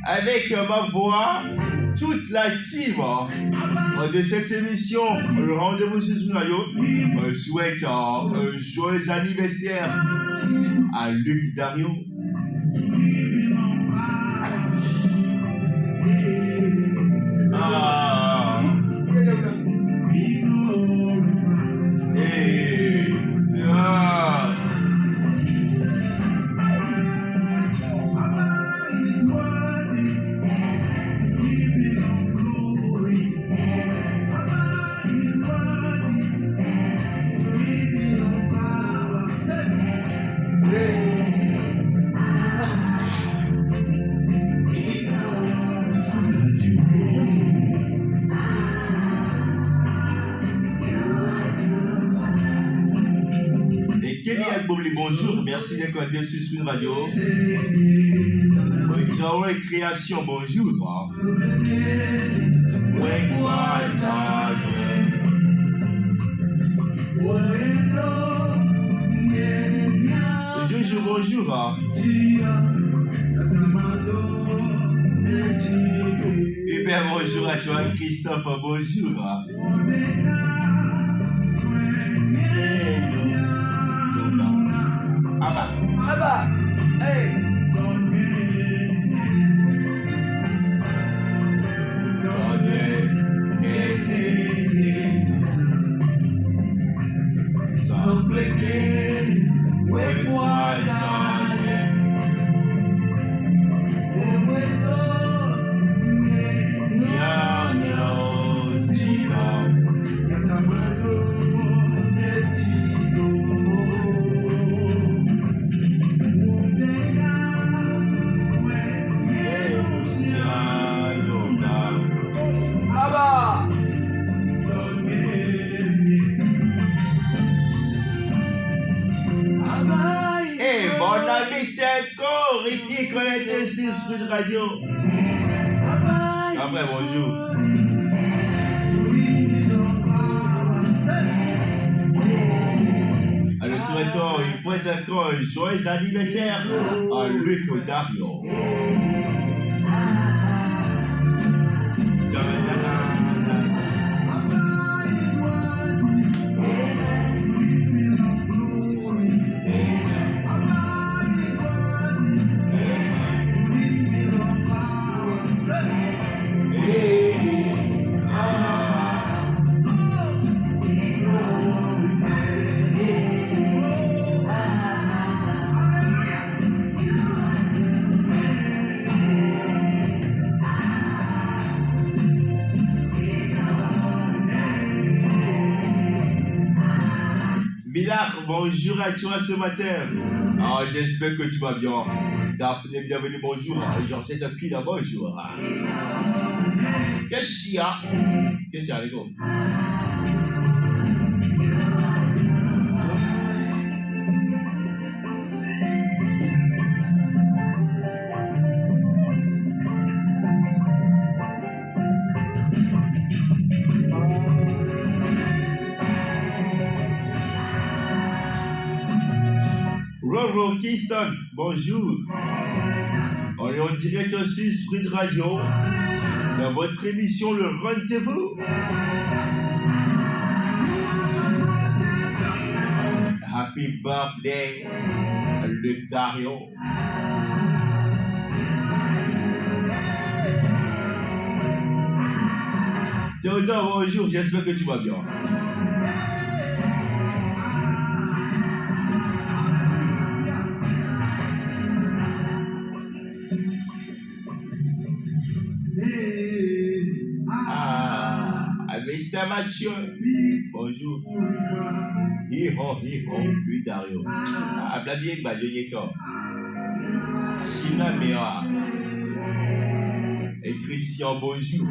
Avec ma voix, toute la team de cette émission, le rendez-vous sur Esprit Radio, souhaite un joyeux anniversaire à Luc Dario. Bonjour, merci d'être connecté sur Esprit Radio. Traoré Création, bonjour. Bonjour, bonjour. Hyper bonjour à toi, Christophe, bonjour. Abba, hey. Esprit de Radio. Après, bonjour. Alors, souhaitons une fois encore un joyeux anniversaire à Luc Dario. Bonjour à toi ce matin. J'espère que tu vas bien. Daphné, bienvenue, bonjour. Georgette, Pila, bonjour. Qu'est-ce qu'il y a? Qu'est-ce qu'il y a, les gars? Roro Kingston, bonjour. On est en direct sur Esprit de Radio dans votre émission Le Rendez-vous. Happy birthday, Luc Dario. Théodore, bonjour, j'espère que tu vas bien. Mr. Mathieu, bonjour. Hi-ho, Luc Dario. Blabiek, Badjonieko. China Mea. Et Christian, bonjour.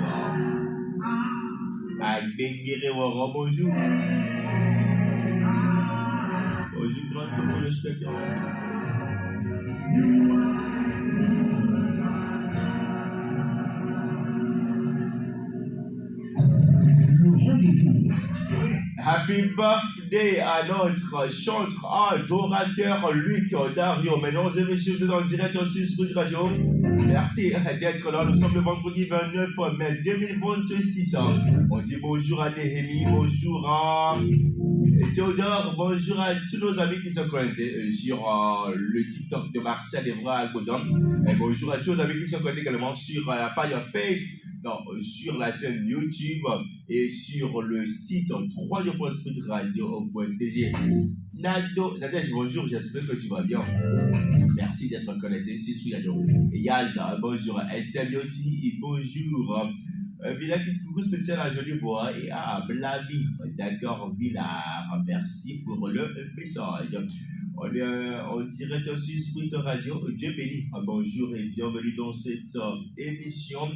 Benguere Woro, bonjour. Bonjour, comment le spectateur. Happy birthday à notre chanteur, adorateur Luc Dario. Mesdames et messieurs, vous êtes en direct sur Sud Radio. Merci d'être là. Nous sommes le vendredi 29 mai 2026. On dit bonjour à Néhémie, bonjour à Théodore, bonjour à tous nos amis qui sont connectés sur le TikTok de Marcel Evra Algodon. Et bonjour à tous nos amis qui sont connectés également sur la page Facebook. Non, sur la chaîne YouTube et sur le site www.spritradio.tg. Nadège, bonjour, j'espère que tu vas bien. Merci d'être connecté sur Spritradio. Yaz, bonjour. Estelle Yotti, bonjour. Villa, coucou spécial à Jolie-Voix et à Blavi. D'accord, Villard, merci pour le message. On est en direct sur Spritradio. Dieu béni. Bonjour et bienvenue dans cette émission.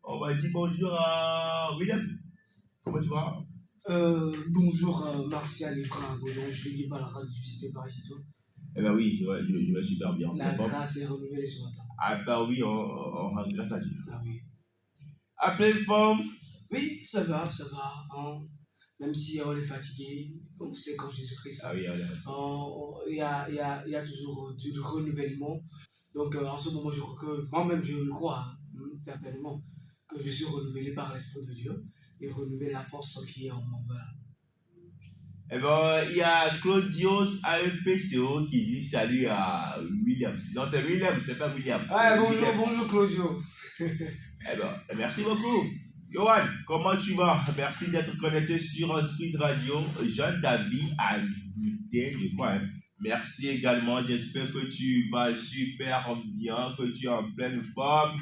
On va dire bonjour à William. Comment tu vas? Bonjour Martial et frère Godon, je fais du la radio du Vispé Paris et tout. Eh ben oui, je vais super bien. La grâce est renouvelée ce matin. Ah bah oui, on rend grâce à Dieu. Ah oui. À pleine forme? Oui, ça va. Hein. Même si on est fatigué, on sait quand Jésus-Christ. Ah oui, il y a toujours du renouvellement. Donc en ce moment, je crois que, moi-même je le crois, certainement, que je suis renouvelé par l'Esprit de Dieu et renouveler la force qui est en moi. Voilà. Eh ben, il y a Claudius AEPCO qui dit salut à William. Non, c'est William, c'est pas William. Ah, William. bonjour Claudio. Eh ben, merci beaucoup. Johan, comment tu vas? Merci d'être connecté sur Spirit Radio. Jean David à je crois. Hein. Merci également. J'espère que tu vas super bien, que tu es en pleine forme.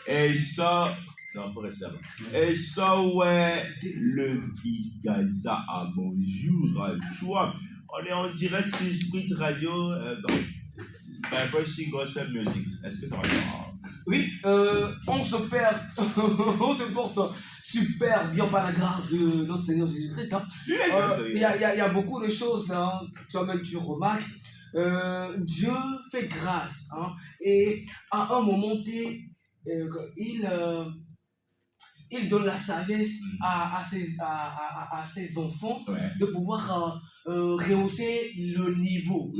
Et ça, non, faut rester là. Et ça, ouais, le Bigaza, bonjour à toi. On est en direct sur Spirit Radio, by Pushing Gospel Music. Est-ce que ça va bien? Oui, on se porte super bien par la grâce de notre Seigneur Jésus-Christ. Hein. Il y a beaucoup de choses, hein. Toi-même tu remarques. Dieu fait grâce. Hein. Et à un moment T, il donne la sagesse à ses enfants de pouvoir rehausser le niveau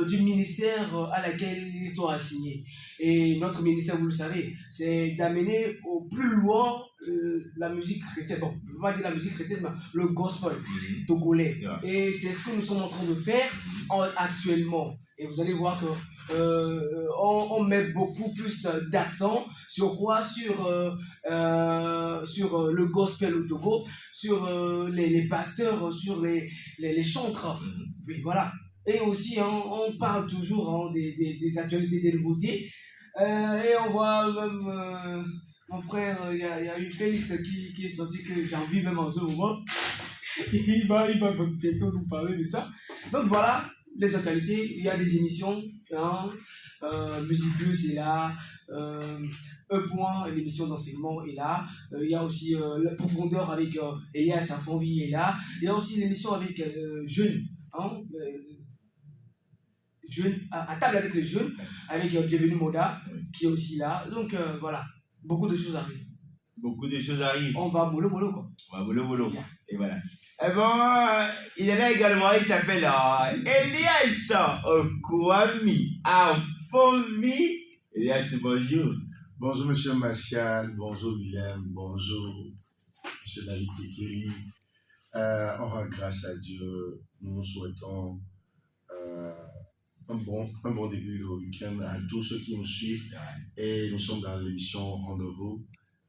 du ministère à laquelle ils sont assignés. Et notre ministère, vous le savez, c'est d'amener au plus loin la musique chrétienne. Bon, je ne veux pas dire la musique chrétienne, mais le gospel togolais. Et c'est ce que nous sommes en train de faire actuellement. Et vous allez voir que on met beaucoup plus d'accent sur quoi? Sur le gospel au Togo, sur les pasteurs, sur les chantres. Oui, voilà. Et aussi, hein, on parle toujours hein, des actualités, des nouveautés. Et on voit même mon frère, il y a une playlist qui est sortie que j'ai envie même en ce moment. il va bientôt nous parler de ça. Donc voilà. Les actualités, il y a des émissions, hein, Musique Plus est là, l'émission d'enseignement est là, il y a aussi la profondeur avec Elias Afonvi est là, il y a aussi l'émission avec jeunes, hein, à table avec les jeunes, avec Bienvenue Moda qui est aussi là, donc voilà, beaucoup de choses arrivent. Beaucoup de choses arrivent. On va mollo quoi. On va mollo. Yeah. Et voilà. Eh ben, il est là également, il s'appelle Elias Kwami Afonvi. Elias, bonjour. Bonjour, monsieur Martial, bonjour, Willem, bonjour, monsieur David Kekeli. On rend grâce à Dieu. Nous souhaitons un bon début de week-end à tous ceux qui nous suivent. Et nous sommes dans l'émission Rendez-vous.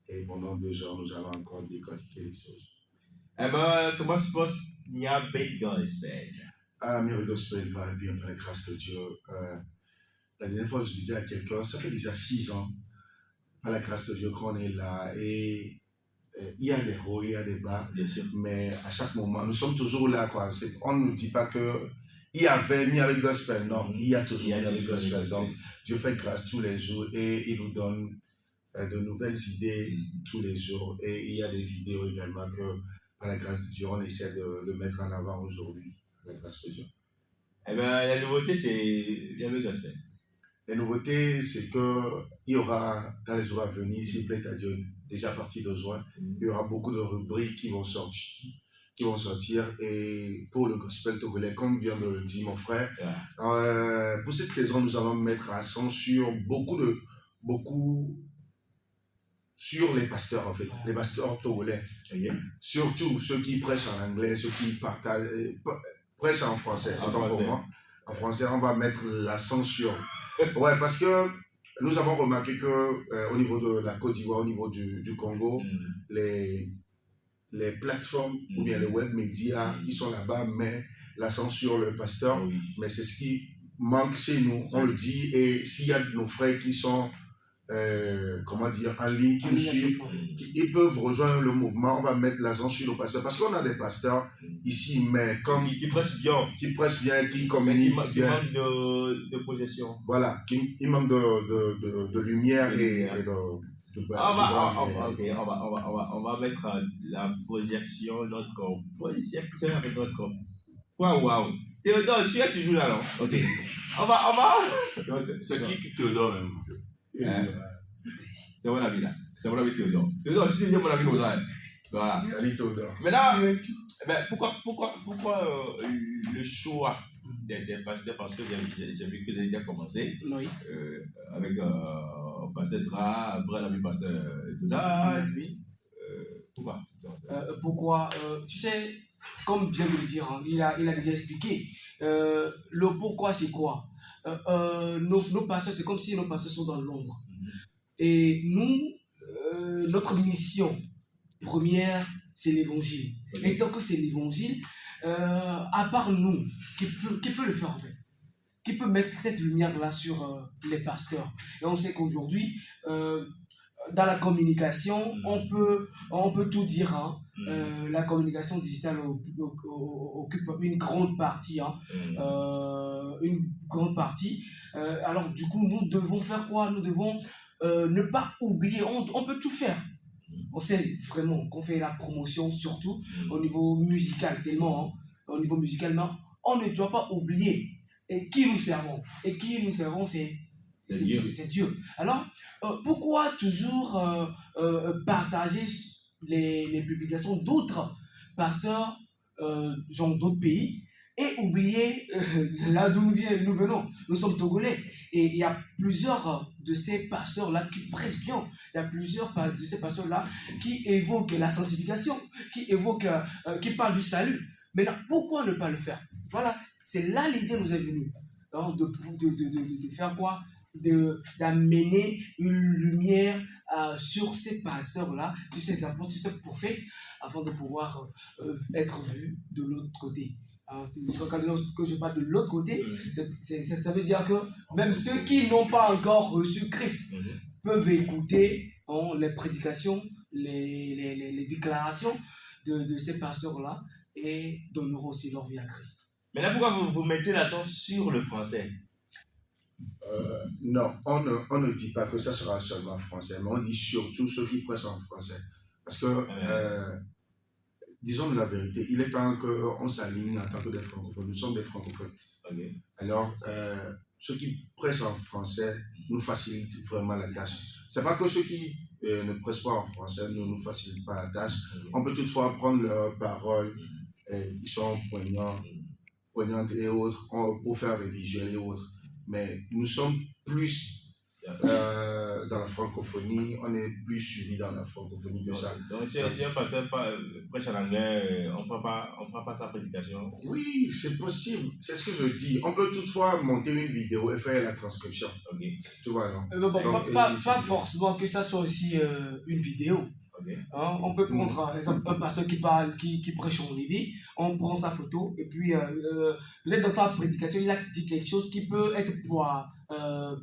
Et pendant 2 heures, nous allons encore décortiquer les choses. Eh ben, comment se passe Niabé Gospel? Niabé Gospel va bien par la grâce de Dieu. La dernière fois, je disais à quelqu'un, ça fait déjà 6 ans, par la grâce de Dieu, qu'on est là. Et il y a des hauts, il y a des bas. Bien sûr. Mais à chaque moment, nous sommes toujours là. Quoi. On ne nous dit pas que il y avait Niabé Gospel. Non, il y a toujours Niabé Gospel. Donc, Dieu fait grâce tous les jours et il nous donne de nouvelles idées tous les jours. Et il y a des idées également que, par la grâce de Dieu, on essaie de mettre en avant aujourd'hui, par la grâce de Dieu. Eh bien, la nouveauté, c'est Niabé Gospel. La nouveauté, c'est qu'il y aura, dans les jours à venir, s'il plaît à Dieu, déjà à partir de juin, il y aura beaucoup de rubriques qui vont sortir. qui vont sortir. Et pour le gospel togolais, comme vient de le dire mon frère, pour cette saison, nous allons mettre l'accent sur beaucoup sur les pasteurs en fait, les pasteurs togolais. Surtout ceux qui prêchent en anglais, ceux qui prêchent en français. Pour moi. En français, on va mettre l'accent sur. Ouais, parce que nous avons remarqué que au niveau de la Côte d'Ivoire, au niveau du Congo, les plateformes ou bien les web médias qui sont là-bas mettent l'accent sur le pasteur, mais c'est ce qui manque chez nous, on le dit, et s'il y a de nos frères qui sont en ligne, qui nous suivent, ils peuvent rejoindre le mouvement, on va mettre l'accent sur le pasteur, parce qu'on a des pasteurs ici, mais comme qui prêchent bien, qui communiquent bien, manquent de projection. Voilà, il manque de lumière et de on va mettre la projection, notre projecteur avec notre. Waouh! Théodore, tu es toujours là, non? Ok. On va. C'est qui Théodore même? C'est mon ami là. C'est mon ami Théodore. Théodore, tu dis mon ami comme ça. Voilà. Salut Théodore. Maintenant, pourquoi le choix des pasteurs? Parce que j'ai vu que vous avez déjà commencé avec pasteur Tra, après l'ami pasteur Donald. Pourquoi tu sais, comme vient de le dire, hein, il a déjà expliqué. Le pourquoi, c'est quoi? Nos pasteurs, c'est comme si nos pasteurs sont dans l'ombre. Et nous, notre mission première, c'est l'évangile. Et tant que c'est l'évangile, à part nous, qui peut le faire en fait? Qui peut mettre cette lumière-là sur les pasteurs? Et on sait qu'aujourd'hui, dans la communication, on peut tout dire. Hein. La communication digitale occupe une grande partie. Hein. Une grande partie. Alors du coup, nous devons faire quoi? Nous devons ne pas oublier. On peut tout faire. On sait vraiment qu'on fait la promotion, surtout au niveau musical, tellement. Hein. Au niveau musical, mais on ne doit pas oublier et qui nous servons. Et qui nous servons, c'est Dieu. Alors, pourquoi toujours partager les publications d'autres pasteurs dans d'autres pays et oublier là d'où nous venons? Nous sommes Togolais et il y a plusieurs de ces pasteurs-là qui prêchent bien. Il y a plusieurs de ces pasteurs-là qui évoquent la sanctification, qui parlent du salut. Maintenant, pourquoi ne pas le faire? Voilà, c'est là l'idée nous est venue. Hein, de faire quoi? D'amener une lumière sur ces pasteurs-là, sur ces apôtres, sur ces prophètes, afin de pouvoir être vus de l'autre côté. Quand je parle de l'autre côté, ça veut dire que même ceux qui n'ont pas encore reçu Christ peuvent écouter les prédications, les déclarations de ces pasteurs-là et donneront aussi leur vie à Christ. Maintenant, pourquoi vous mettez l'accent sur le français? Non, on ne dit pas que ça sera seulement en français, mais on dit surtout ceux qui prêchent en français. Parce que, disons la vérité, il est temps qu'on s'aligne en tant que des francophones. Nous sommes des francophones. Okay. Alors, ceux qui prêchent en français nous facilitent vraiment la tâche. Ce n'est pas que ceux qui ne prêchent pas en français ne nous facilitent pas la tâche. On peut toutefois prendre leurs paroles qui sont poignantes et autres pour faire des visuels et autres. Mais nous sommes plus dans la francophonie, on est plus suivi dans la francophonie que ça. Donc si un pasteur prêche en anglais, on ne prend pas sa prédication? Oui, c'est possible, c'est ce que je dis. On peut toutefois monter une vidéo et faire la transcription. Okay. Tu vois, non? Donc, pas forcément que ça soit aussi une vidéo. Okay. Hein, on peut prendre par exemple un pasteur qui prêche en Lévis, on prend sa photo et puis peut-être dans sa prédication il a dit quelque chose qui peut être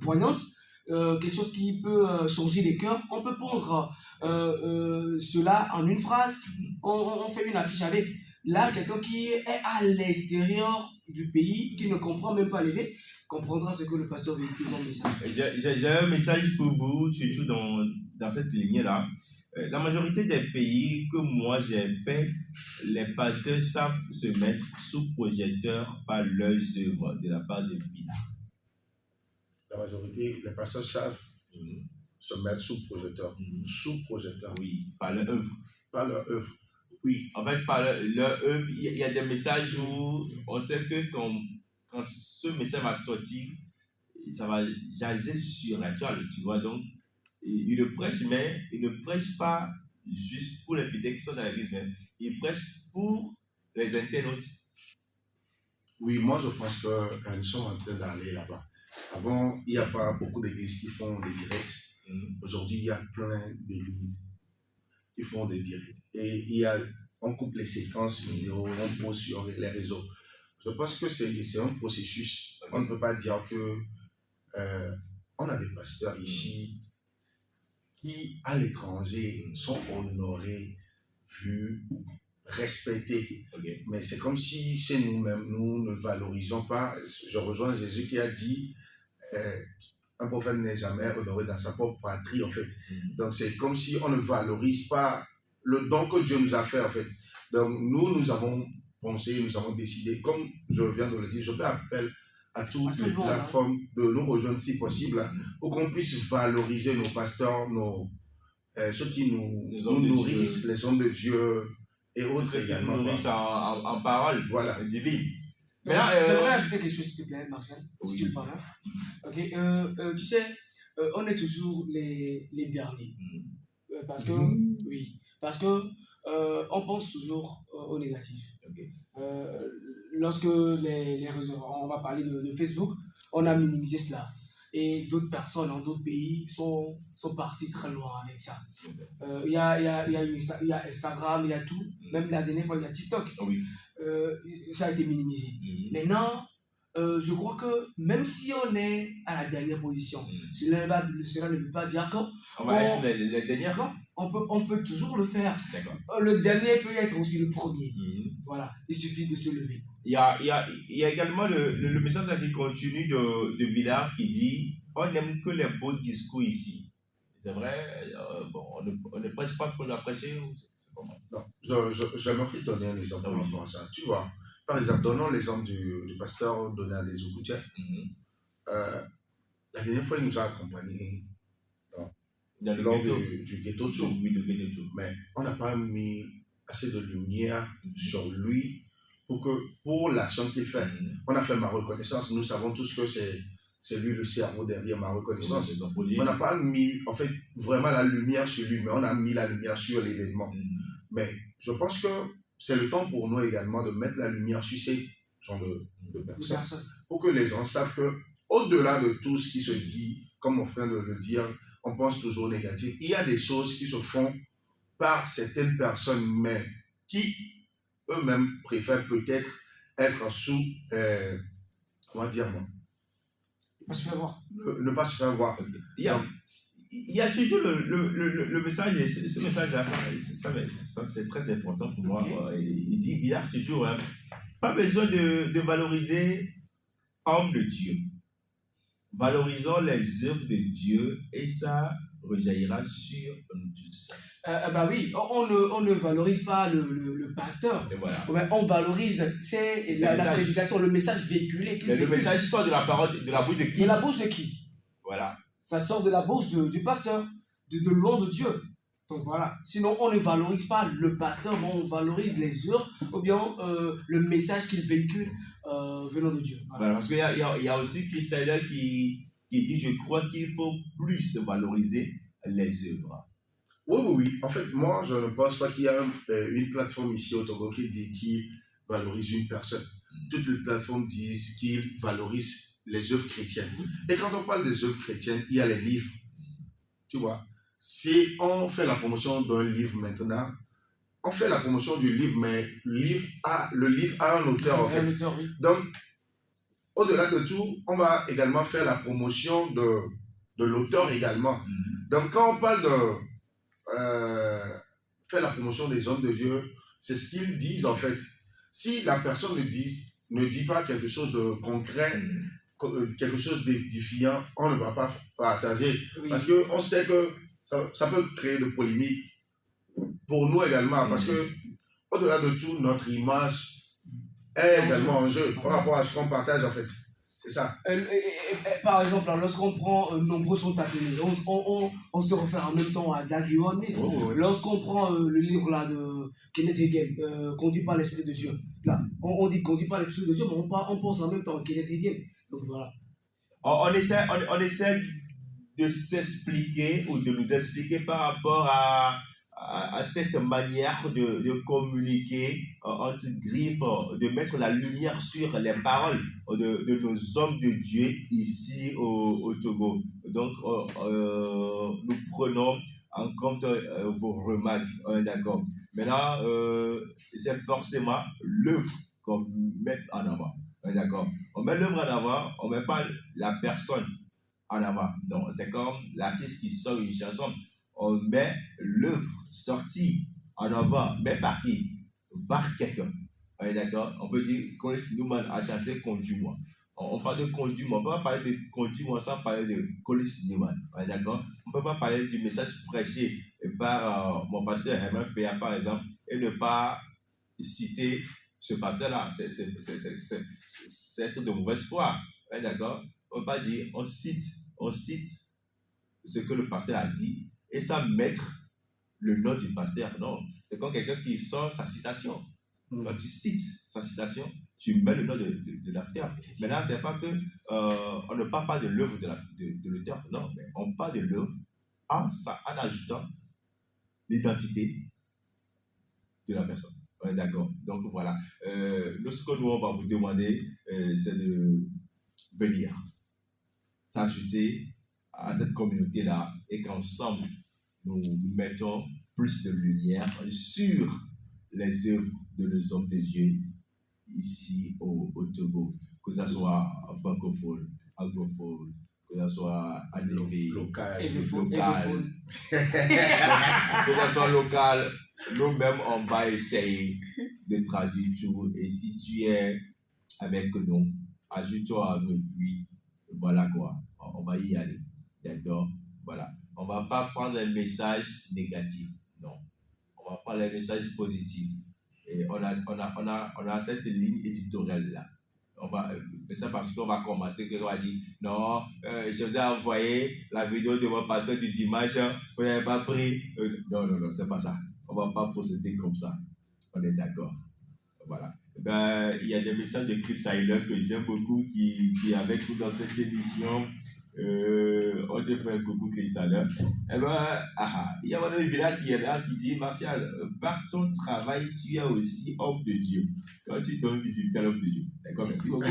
poignante, quelque chose qui peut changer les cœurs. On peut prendre cela en une phrase, on fait une affiche avec. Là, quelqu'un qui est à l'extérieur du pays, qui ne comprend même pas Lévis, comprendra ce que le pasteur véhicule dans le message. J'ai un message pour vous, surtout dans cette lignée-là. La majorité des pays que moi j'ai fait, les pasteurs savent se mettre sous projecteur par leurs œuvres de la part de Bila. La majorité, les pasteurs savent se mettre sous projecteur. Sous projecteur. Oui, par leur œuvre. Par leur œuvre. Oui. En fait, par leur œuvre, il y a des messages où on sait que quand ce message va sortir, ça va jaser sur la toile, tu vois. Donc, il le prêche, mais il ne prêche pas juste pour les fidèles qui sont dans l'église, mais il prêche pour les internautes. Oui, moi je pense que nous sommes en train d'aller là-bas. Avant, il n'y a pas beaucoup d'églises qui font des directs. Aujourd'hui, il y a plein d'églises qui font des directs. Et on coupe les séquences vidéo, on pose sur les réseaux. Je pense que c'est un processus. On ne peut pas dire que on a des pasteurs ici qui, à l'étranger, sont honorés, vus, respectés. Mais c'est comme si chez nous-mêmes, nous ne valorisons pas. Je rejoins Jésus qui a dit un prophète n'est jamais honoré dans sa propre patrie, en fait. Donc, c'est comme si on ne valorise pas le don que Dieu nous a fait, en fait. Donc, nous avons pensé, nous avons décidé, comme je viens de le dire, je fais appel à toutes les plateformes de nous rejoindre si possible, pour qu'on puisse valoriser nos pasteurs, ceux qui nous nourrissent, les hommes de Dieu et autres également. Nous nourrissent en parole divine. J'aimerais ajouter quelque chose, s'il te plaît, Martial, si tu le permets. Ok, tu sais, on est toujours les derniers. Parce que, on pense toujours au négatif. Lorsque les réseaux, on va parler de Facebook, on a minimisé cela. Et d'autres personnes dans d'autres pays sont parties très loin avec ça. Il y a Instagram, il y a tout. Même la dernière fois, il y a TikTok. Ça a été minimisé. Maintenant, je crois que même si on est à la dernière position, cela ne veut pas dire qu'on va être les derniers. On peut toujours le faire. Le dernier peut être aussi le premier. Voilà, il suffit de se lever. Il y a également le message qui continue de Villard qui dit on n'aime que les beaux discours ici. C'est vrai, on ne prêche pas ce qu'on a prêché. C'est pas mal. Non, j'aimerais donner un exemple par rapport à ça. Tu vois, par exemple, donnons l'exemple du pasteur donné à des Oukoutiens. La dernière fois, il nous a accompagnés lors du ghetto tour. Mais on n'a pas mis assez de lumière sur lui pour l'action qu'il fait. On a fait ma reconnaissance. Nous savons tous que c'est lui le cerveau derrière ma reconnaissance. On n'a pas mis, en fait, vraiment la lumière sur lui, mais on a mis la lumière sur l'événement. Mais je pense que c'est le temps pour nous également de mettre la lumière sur ces genre de personnes pour que les gens savent que au-delà de tout ce qui se dit, comme mon frère de le dire, on pense toujours négatif. Il y a des choses qui se font par certaines personnes, mais qui eux-mêmes préfèrent peut-être être sous, comment dire moi, ne pas se faire voir. Il y a toujours le message, et ce message-là, ça c'est très important pour moi. Il dit, il y a toujours, pas besoin de valoriser homme de Dieu. Valorisons les œuvres de Dieu et ça rejaillira sur nous tous. Oui, on ne valorise pas le pasteur. Voilà. On valorise la prédication, le message véhiculé. Le message sort de la parole, de la bouche de qui? De la bouche de qui? Voilà. Ça sort de la bouche du pasteur, de loin de Dieu. Donc voilà. Sinon, on ne valorise pas le pasteur, mais on valorise les œuvres ou bien le message qu'il véhicule venant de Dieu. Voilà, parce qu'il y a aussi Christelle qui dit, je crois qu'il faut plus valoriser les œuvres. Oui. En fait, moi, je ne pense pas qu'il y a une plateforme ici au Togo qui valorise une personne. Toutes les plateformes disent qu'ils valorisent les œuvres chrétiennes. Et quand on parle des œuvres chrétiennes, il y a les livres. Tu vois, si on fait la promotion d'un livre maintenant, on fait la promotion du livre, mais le livre a un auteur en fait. Donc, au-delà de tout, on va également faire la promotion de l'auteur également. Donc, quand on parle de faire la promotion des hommes de Dieu, c'est ce qu'ils disent en fait. Si la personne ne dit pas quelque chose de concret, quelque chose d'édifiant, on ne va pas partager. Parce qu'on sait que ça peut créer de polémiques pour nous également. Parce que, au-delà de tout, notre image est également en jeu par rapport à ce qu'on partage en fait. C'est ça. Par exemple, lorsqu'on prend nombreux sont appelés, on se réfère en même temps à Dag Heward. Lorsqu'on prend le livre là Kenneth Hagin, conduit par l'Esprit de Dieu. Là, on dit conduit par l'Esprit de Dieu, mais on pense en même temps à Kenneth Hagin. Donc voilà. On essaie de s'expliquer ou de nous expliquer par rapport à cette manière de communiquer entre griffes, de mettre la lumière sur les paroles de nos hommes de Dieu ici au Togo. Donc, nous prenons en compte vos remarques, d'accord. Maintenant, c'est forcément l'œuvre qu'on met en avant, d'accord. On met l'œuvre en avant, on ne met pas la personne en avant. Non, c'est comme l'artiste qui sort une chanson. On met l'œuvre sortie en avant, mais par qui? Par quelqu'un. On est d'accord? On peut dire Collins Newman a chanté Conduis-moi. On parle de Conduis-moi. On ne peut pas parler de Conduis-moi sans parler de Collins Newman. On est d'accord? On ne peut pas parler du message prêché par mon pasteur Herman Féa, par exemple, et ne pas citer ce pasteur-là. C'est être de mauvaise foi. On est d'accord? On ne peut pas dire, on cite ce que le pasteur a dit et sans mettre le nom du pasteur. Non, c'est comme quelqu'un qui sort sa citation. Quand tu cites sa citation, tu mets le nom de l'acteur. Maintenant, c'est pas que on ne parle pas de l'œuvre de l'auteur, non, mais on parle de l'œuvre en ajoutant l'identité de la personne. On est d'accord. Donc voilà. Nous, ce que nous, on va vous demander, c'est de venir s'ajouter à cette communauté-là et qu'ensemble, nous mettons plus de lumière sur les œuvres de nos hommes de Dieu ici au Togo, que ce soit francophone, anglophone, que ce soit anglais, local, que ce soit local. Nous-mêmes, on va essayer de traduire tout. Et si tu es avec nous, ajoute-toi à nous, puis voilà quoi, on va y aller. D'accord? Voilà. On ne va pas prendre un message négatif. Non. On va prendre un message positif. Et on a cette ligne éditoriale-là. C'est ça parce qu'on va commencer, qu'on va dire, non, je vous ai envoyé la vidéo de mon pasteur du dimanche, vous n'avez pas pris. Non, c'est pas ça. On ne va pas procéder comme ça. On est d'accord. Voilà. Il y a des messages de Chris Tyler que j'aime beaucoup qui est avec nous dans cette émission. On te fait un coucou Chris Tyler. Il y a Madame Villa qui est là qui dit Martial, par ton travail, tu es aussi homme de Dieu. Quand tu donnes visite à l'homme de Dieu. D'accord, merci beaucoup.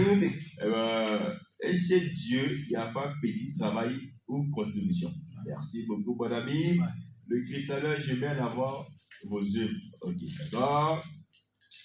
Et chez Dieu, il n'y a pas petit travail ou contribution. Merci beaucoup, mon ami. Le Chris Tyler, je mets en avant vos œuvres. Ok, d'accord.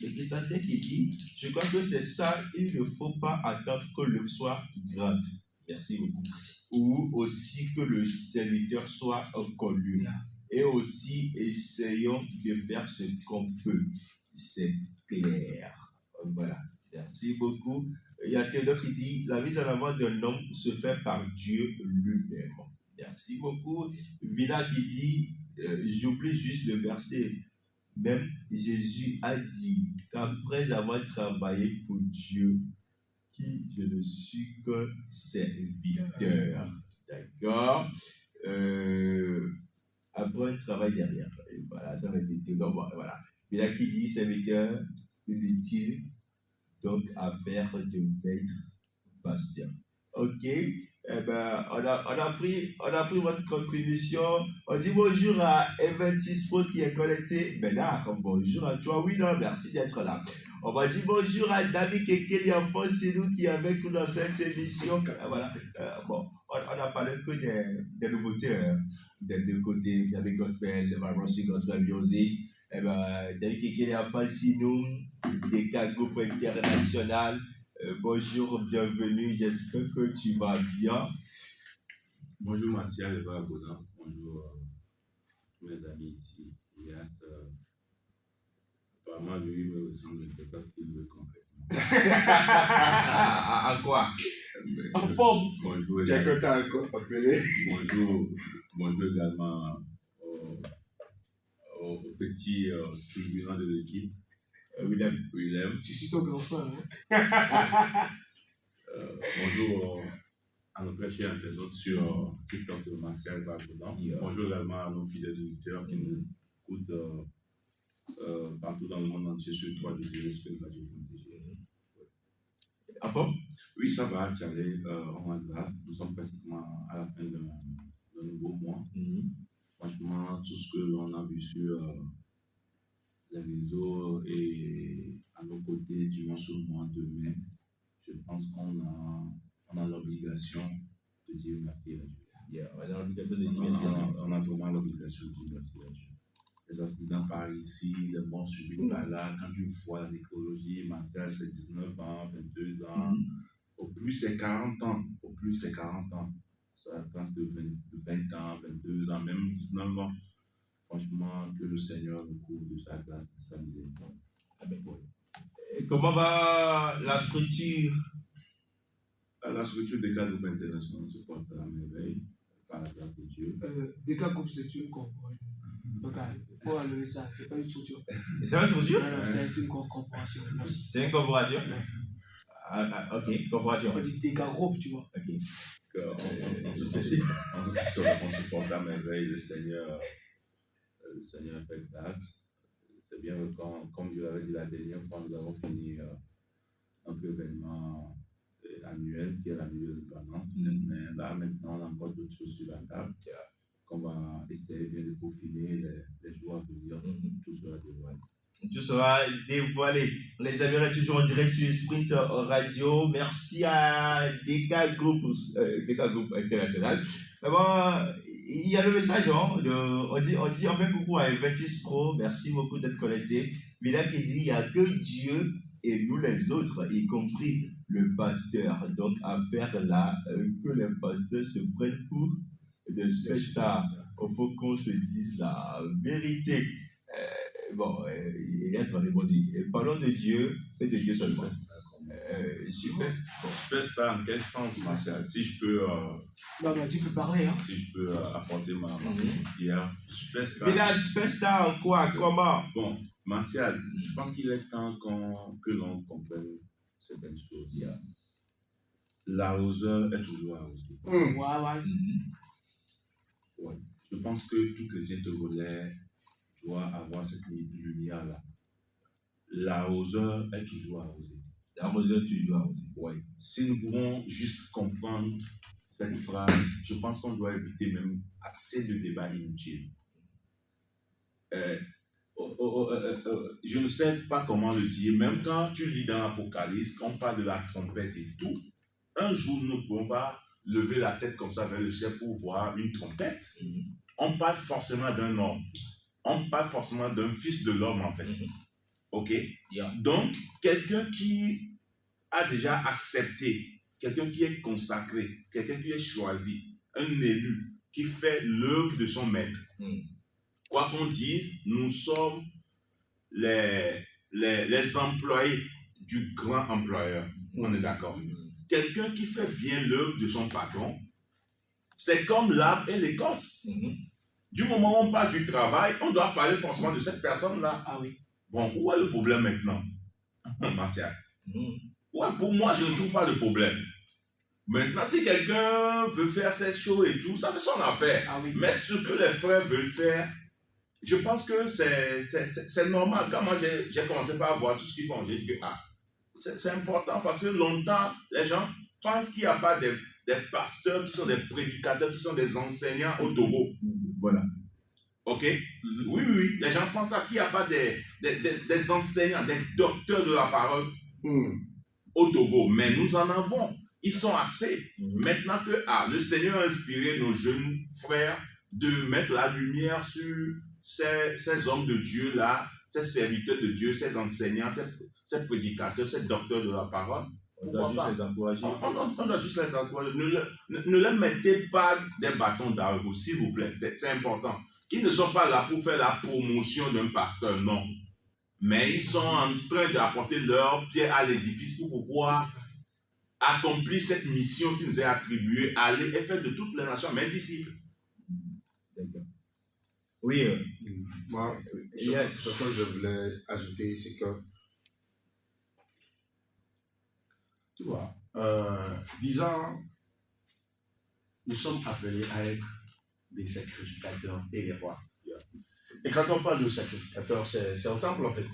Le Christian qui dit, je crois que c'est ça, il ne faut pas attendre que l'œuvre soit grande. Merci beaucoup. Ou aussi que le serviteur soit connu. Et aussi, essayons de faire ce qu'on peut. C'est clair. Voilà. Merci beaucoup. Il y a Théodore qui dit, la mise en avant d'un homme se fait par Dieu lui-même. Merci beaucoup. Villa qui dit, j'oublie juste le verset. Même Jésus a dit qu'après avoir travaillé pour Dieu, qui je ne suis que serviteur. D'accord? Après un travail derrière. Et voilà, ça va être donc voilà. Il y a qui dit serviteur, inutile, donc à faire de maître pasteur. Ok? Eh ben, on a pris votre contribution. On dit bonjour à Eventispo qui est connecté. Bénard, bonjour à toi. Oui, non, merci d'être là. On va dire bonjour à David Kekeli Enfant, c'est nous qui est avec nous dans cette émission. Voilà. On a parlé que des nouveautés des deux côtés. Il y avait Gospel, le Vibrancy Gospel Music. Eh ben, David Kekeli Enfant, c'est nous, des Groupe International. Bonjour, bienvenue, j'espère que tu vas bien. Bonjour Martial Eva-Bonan, bonjour tous mes amis ici. Apparemment, lui me ressemble, je ne sais pas ce qu'il veut concrètement. En quoi? En forme. Bonjour. Tiens, que t'as encore appelé. Bonjour également aux petits turbulents de l'équipe. Willem. Je suis ton grand frère. Bonjour à nos très chers internautes sur TikTok de Martial Eva-Bonan. Bonjour également à nos fidèles auditeurs qui nous écoutent partout dans le monde entier sur www.springradio.tg. À fond? Oui, ça va, Charlie. On a grâce. Nous sommes pratiquement à la fin d'un nouveau mois. Franchement, tout ce que l'on a vu sur les réseaux et à nos côtés durant ce mois de mai, je pense qu'on a l'obligation de dire merci à Dieu. Yeah, on a l'obligation de dire merci à Dieu. On a vraiment l'obligation de dire merci à Dieu. Les accidents par ici, les morts subis par là, quand tu vois la nécrologie, Marcel, c'est 19 ans, 22 ans, au plus c'est 40 ans, ça atteint de 20 ans, 22 ans, même 19 ans. Franchement, que le Seigneur nous couvre de sa grâce, de sa miséricorde. Amen. Et comment va la structure? La structure des cas de groupe international se porte à la merveille, par la grâce de Dieu. Des cas comme c'est une corporation. Donc, il faut enlever ça, c'est pas une structure. C'est pas une structure? Non, c'est une corporation. Merci. C'est une corporation? Ouais. Ok, corporation. On dit des cas groupes, tu vois. Ok. On se porte à merveille, le Seigneur fait grâce. C'est bien que comme je l'avais dit la dernière fois, nous avons fini notre événement annuel qui est la nuit de l'indépendance. Mais là, maintenant, on a encore d'autres choses sur la table qu'on va essayer bien de peaufiner les jours à venir. Tout sera dévoilé. Tout sera dévoilé. Les amis, on est toujours en direct sur Sprint Radio. Merci à DK Group International. D'abord, il y a le message, on dit enfin coucou à Eventis Pro. Merci beaucoup d'être connecté. Mais là, qui dit, il n'y a que Dieu et nous les autres, y compris le pasteur. Donc, affaire là, que les pasteurs se prennent pour des superstars. Il faut qu'on se dise la vérité. Elias va répondre. Parlons de Dieu et de Dieu seulement. Superstar, en quel sens, Martial? Si je peux. Tu peux parler. Hein. Si je peux apporter ma petite pierre. Superstar. Mais la superstar en quoi? Comment? Bon, Martial, je pense qu'il est temps que l'on comprenne certaines choses. L'arroseur est toujours arrosé. Ouais. Je pense que tout chrétien togolais doit avoir cette lumière-là. L'arroseur est toujours arrosé. L'arroseur est toujours arrosé. Oui. Si nous pouvons juste comprendre cette phrase, je pense qu'on doit éviter même assez de débats inutiles. Je ne sais pas comment le dire, même quand tu lis dans l'Apocalypse, on parle de la trompette et tout. Un jour, nous ne pouvons pas lever la tête comme ça vers le ciel pour voir une trompette. On parle forcément d'un homme. On parle forcément d'un fils de l'homme, en fait. OK? Donc, quelqu'un qui a déjà accepté, quelqu'un qui est consacré, quelqu'un qui est choisi, un élu, qui fait l'œuvre de son maître. Quoi qu'on dise, nous sommes les employés du grand employeur. On est d'accord? Quelqu'un qui fait bien l'œuvre de son patron, c'est comme l'arbre et l'écorce. Du moment où on parle du travail, on doit parler forcément de cette personne-là. Ah oui. Bon, où est le problème maintenant, Martial? Ouais, pour moi, je ne trouve pas de problème. Maintenant, si quelqu'un veut faire cette chose et tout, ça fait son affaire. Ah oui. Mais ce que les frères veulent faire, je pense que c'est normal. Quand moi, j'ai commencé par voir tout ce qu'ils font, j'ai dit que c'est important parce que longtemps, les gens pensent qu'il n'y a pas des pasteurs qui sont des prédicateurs, qui sont des enseignants au Togo. Voilà. OK? Oui. Les gens pensent qu'il n'y a pas des enseignants, des docteurs de la parole au Togo. Mais nous en avons. Ils sont assez. Maintenant que le Seigneur a inspiré nos jeunes frères de mettre la lumière sur ces hommes de Dieu-là, ces serviteurs de Dieu, ces enseignants, ces prédicateurs, ces docteurs de la parole. On doit juste les encourager. On doit juste les encourager. Ne leur mettez pas des bâtons d'arbre, s'il vous plaît. C'est important. Ils ne sont pas là pour faire la promotion d'un pasteur, non. Mais ils sont en train d'apporter leur pierre à l'édifice pour pouvoir accomplir cette mission qui nous est attribuée, aller et faire de toutes les nations mes disciples. D'accord. Oui. Moi, ce que je voulais ajouter, c'est que, tu vois, disons, nous sommes appelés à être des sacrificateurs et des rois. Et quand on parle de sacrificateur, c'est au temple en fait.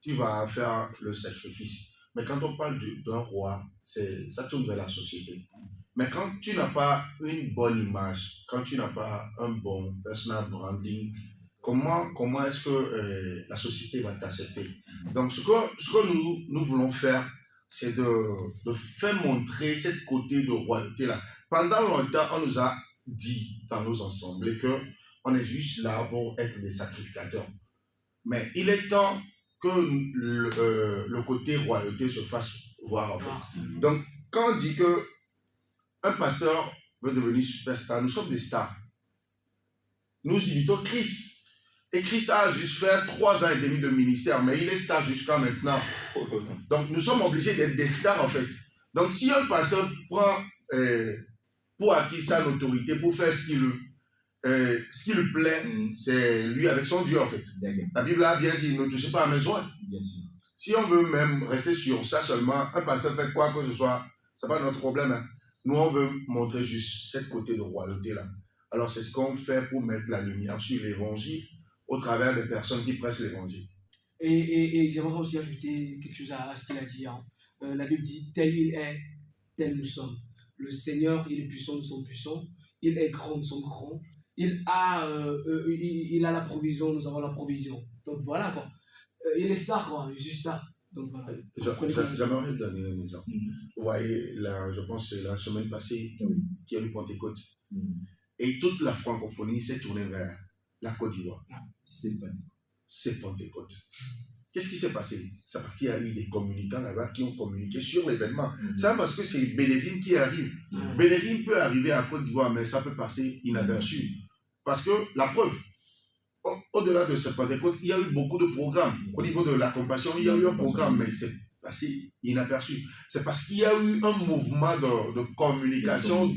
Tu vas faire le sacrifice. Mais quand on parle d'un roi, ça tourne vers la société. Mais quand tu n'as pas une bonne image, quand tu n'as pas un bon personal branding, comment est-ce que la société va t'accepter? Donc, ce que nous voulons faire, c'est de faire montrer cette côté de royauté-là. Pendant longtemps, on nous a dit dans nos assemblées qu'on est juste là pour être des sacrificateurs. Mais il est temps que le côté royauté se fasse voir en fait. Donc, quand on dit que un pasteur veut devenir superstar, nous sommes des stars. Nous imitons Christ. Et Christ a juste fait 3 ans et demi de ministère, mais il est star jusqu'à maintenant. Donc, nous sommes obligés d'être des stars en fait. Donc, si un pasteur prend pour acquis sa autorité, pour faire ce qui lui plaît, c'est lui avec son Dieu en fait. La Bible a bien dit, ne touchez pas à mes oins. Bien sûr. Si on veut même rester sur ça seulement, un pasteur fait quoi que ce soit, ce n'est pas notre problème. Hein. Nous, on veut montrer juste cette côté de royauté-là. Alors, c'est ce qu'on fait pour mettre la lumière sur l'évangile au travers des personnes qui prêchent l'évangile. Et j'aimerais aussi ajouter quelque chose à ce qu'il a dit. Hein. La Bible dit, tel il est, tel nous sommes. Le Seigneur, il est puissant, nous sommes puissants. Il est grand, nous sommes grands. Il a la provision, nous avons la provision. Donc voilà quoi. Il est star quoi, il est juste star. Donc voilà. J'aimerais donner un exemple. Vous voyez, là, je pense que c'est la semaine passée qu'il y a eu Pentecôte. Et toute la francophonie s'est tournée vers la Côte d'Ivoire. C'est Pentecôte. Qu'est-ce qui s'est passé? C'est parce qu'il y a eu des communicants là-bas qui ont communiqué sur l'événement. C'est parce que c'est Bénévin qui arrive. Bénévin peut arriver à Côte d'Ivoire, mais ça peut passer inaperçu. Parce que la preuve, au-delà de cette Pentecôte, il y a eu beaucoup de programmes. Au niveau de la compassion, il y a eu un programme, mais c'est passé inaperçu. C'est parce qu'il y a eu un mouvement de communication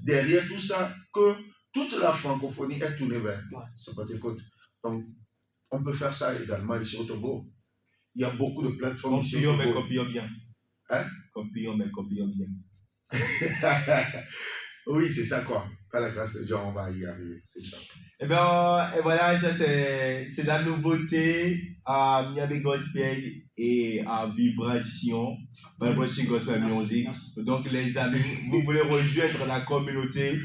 derrière tout ça que toute la francophonie est tournée vers cette Pentecôte. Donc, on peut faire ça également ici au Togo. Il y a beaucoup de plateformes ici au Togo. Copions bien. Hein? Copions bien. Oui, c'est ça quoi. Par la grâce de Dieu, on va y arriver. C'est ça. Et voilà, ça c'est la nouveauté à Miami Gospel et à Vibration Gospel Music. Donc les amis, vous voulez rejoindre la communauté,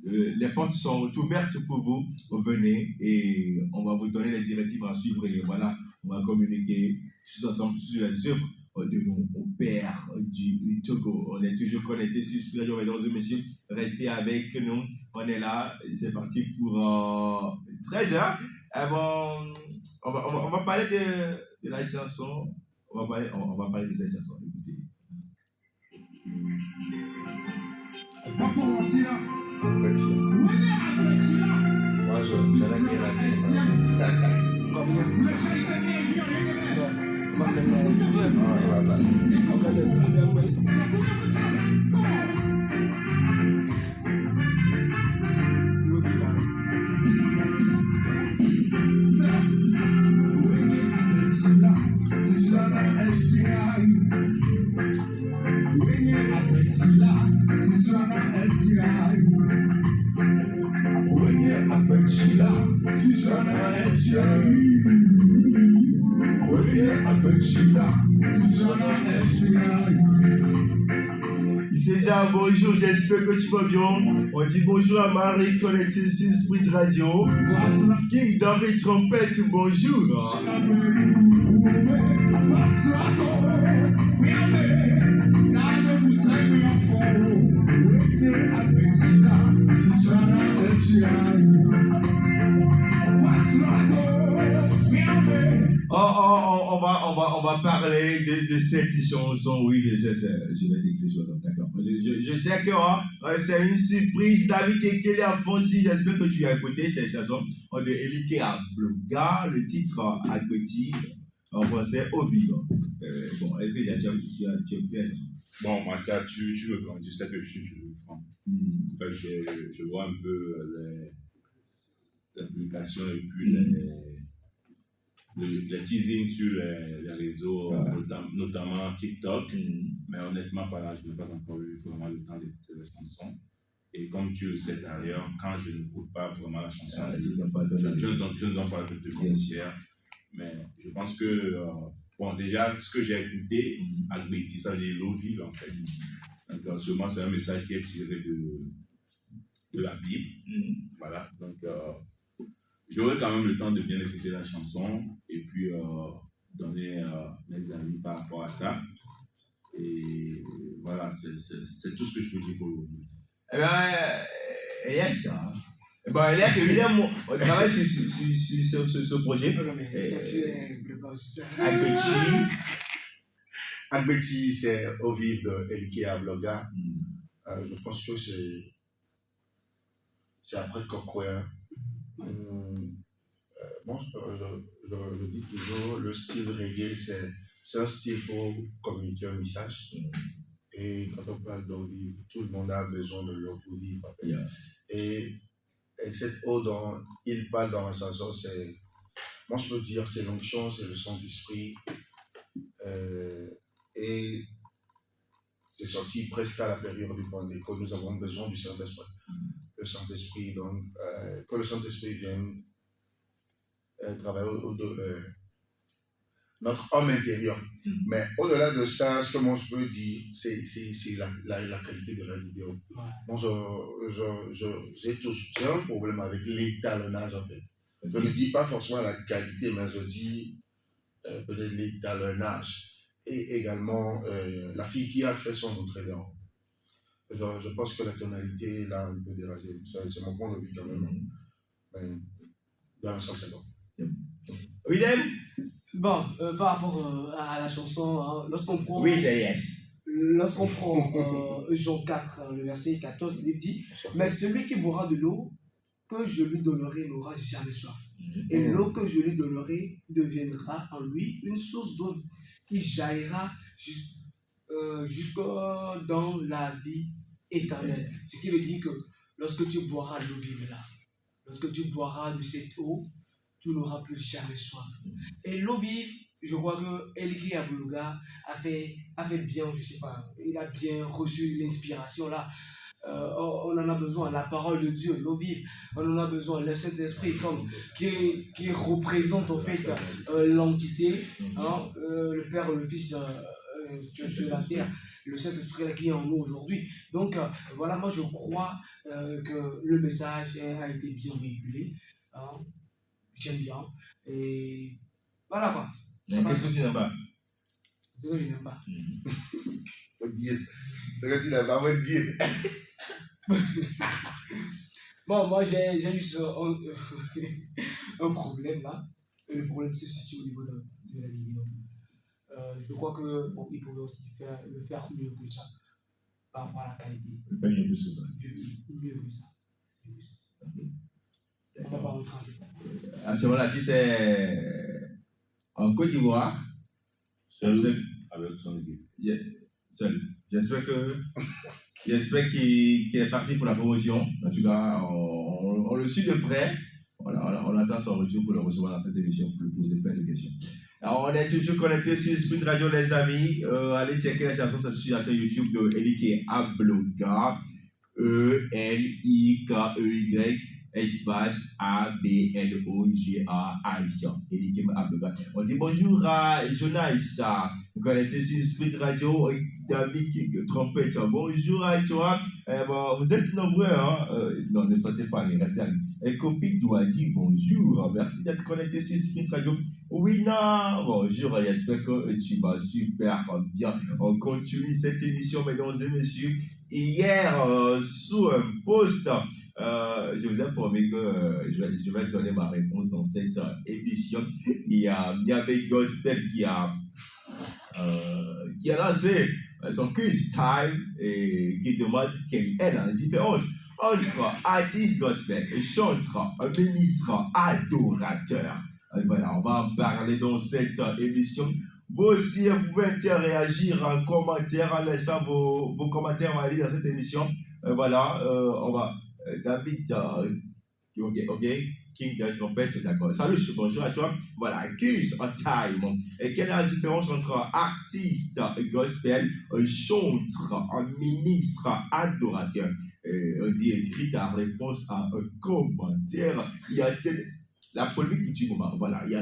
les portes sont ouvertes pour vous. Venez et on va vous donner les directives à suivre et voilà, on va communiquer tous ensemble sur les œuvres de nos pères du Togo. On est toujours connectés sur Spirion, mesdames et messieurs. Restez avec nous. On est là. C'est parti pour 13 heures. On va parler de la chanson. On va parler de cette chanson. Écoutez. Moi, César, bonjour, j'espère que tu vas bien. On dit bonjour à Marie connectée sur Spirit Radio. King David Trompette, bonjour. On va parler de cette chanson. Oui, je vais décrire ça. D'accord. Je sais que c'est une surprise. David Kekele à Fonsi, j'espère que tu as écouté cette chanson de Elike Abloga, le titre Agbeti, en français au vivant. Bon, est-ce que tu as écouté? Bon, moi, ça, tu sais que je suis franc. En fait, je vois un peu les publications et puis les teasings sur les réseaux, notamment TikTok. Mais honnêtement, je n'ai pas encore eu vraiment le temps d'écouter les chansons. Et comme tu le sais d'ailleurs, quand je n'écoute pas vraiment la chanson, je ne donne pas de commentaire. Mais je pense que, bon, déjà, ce que j'ai écouté, Agbeti, ça dit l'eau vive en fait. Donc, sûrement, c'est un message qui est tiré de la Bible. Voilà. Donc, j'aurai quand même le temps de bien écouter la chanson et puis donner mes avis par rapport à ça. Et voilà, c'est tout ce que je peux dire pour aujourd'hui. Eh bien, Elias, bon, Elias, évidemment, on travaille sur ce projet. Agbeti, c'est au vivre de Elike Abloga. Je pense que c'est après Kokwe. Bon, je dis toujours, le style reggae, c'est un style pour communiquer un message. Et quand on parle d'eau vive, tout le monde a besoin de l'eau pour vivre. En fait. Et cette eau dont il parle dans la chanson, moi je peux dire, c'est l'onction, c'est le Saint-Esprit. Et c'est sorti presque à la période du Pentecôte. Nous avons besoin du Saint-Esprit. Le Saint-Esprit, donc, que le Saint-Esprit vienne travailler notre homme intérieur. Mais au-delà de ça, ce que moi je peux dire, c'est la qualité de la vidéo. Moi, j'ai un problème avec l'étalonnage en fait. Je ne dis pas forcément la qualité, mais je dis peut-être l'étalonnage. Et également la fille qui a fait son entrée dedans. Je pense que la tonalité là un peu dérangée. C'est mon point de vue quand même. Mais dans l'ensemble, c'est bon. Willem? Bon, par rapport à la chanson, hein, lorsqu'on prend... Oui, c'est yes. Lorsqu'on prend Jean 4, le verset 14, il dit « Mais celui qui boira de l'eau que je lui donnerai n'aura jamais soif. Et l'eau que je lui donnerai deviendra en lui une source d'eau qui jaillira jusque dans la vie éternelle. » Ce qui veut dire que lorsque tu boiras l'eau vive là, lorsque tu boiras de cette eau, tu n'auras plus jamais soif. Et l'eau vive, je crois que Elike Abloga a fait bien, je sais pas, il a bien reçu l'inspiration là. On en a besoin, la parole de Dieu, l'eau vive, on en a besoin, le Saint-Esprit qui représente en fait l'entité, hein, le Père, le Fils sur la terre, le Saint-Esprit qui est en nous aujourd'hui. Donc voilà, moi je crois que le message a été bien véhiculé. Hein. J'aime bien. Et voilà quoi. Qu'est-ce que tu n'aimes pas? C'est ce que je n'aime pas. Faut dire. C'est ce que tu n'aimes pas, faut dire. Bon, moi j'ai eu un problème là. Le problème se situe au niveau de la vidéo. Je crois qu'il pourrait aussi le faire mieux que ça. Par rapport à la qualité. Faire mieux que ça. Mieux que ça. On va pas rentrer. Actuellement, l'artiste c'est en Côte d'Ivoire. Seul avec son équipe. Seul. J'espère qu'il est parti pour la promotion. En tout cas, on le suit de près. On attend son retour pour le recevoir dans cette émission pour lui poser plein de questions. Alors, on est toujours connecté sur Sprint Radio, les amis. Allez checker la chanson sur la chaîne YouTube de Elike Abloga. ELIKEY. Espace ABLOGA Elike Abloga. On dit bonjour à Jonas. Vous connaissez sur Sprint Radio, David Trompette. Bonjour à toi. Bon, vous êtes nombreux, hein? Non, ne sortez pas, restez à lui. Kofi doit dire bonjour. Merci d'être connecté sur Sprint Radio. Oui, non. Bonjour, j'espère que tu vas super bien. On continue cette émission, mesdames et messieurs. Hier, sous un post, je vous ai promis que je vais donner ma réponse dans cette émission. Il y a Miabe Gospel qui a lancé son quiz time et qui demande quelle est la différence entre artiste gospel et chanteur, ministre, adorateur. Voilà, on va en parler dans cette émission. Vous aussi, vous pouvez interagir en commentaire en laissant vos commentaires dans cette émission. Voilà, on va. David, ok. King de trompette, d'accord. Salut, bonjour à toi. Voilà, Kiss on Time. Et quelle est la différence entre artiste gospel, chantre, ministre, adorateur? On dit écrit ta réponse à un commentaire. Il y a la polémique du moment. Voilà, il y a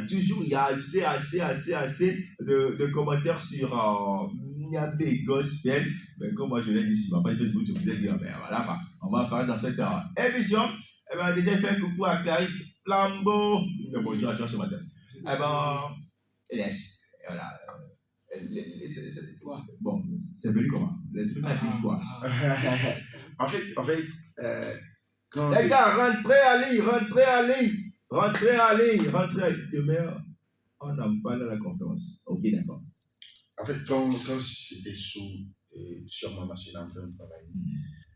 assez de commentaires sur Niabé Gospel. Mais comme moi je l'ai dit sur ma page Facebook, je voulais dire, ben voilà, on va parler dans cette émission. Eh ben, déjà fait un coucou à Clarisse Flambeau. Bonjour à toi ce matin. Eh ben, laisse. Voilà. Bon, c'est venu comment? L'esprit m'a dit quoi? En fait, quand les gars, rentrez à ligne. Demain, on en parle à la conférence. Ok, d'accord. En fait, quand j'étais sur ma machine en train de travailler,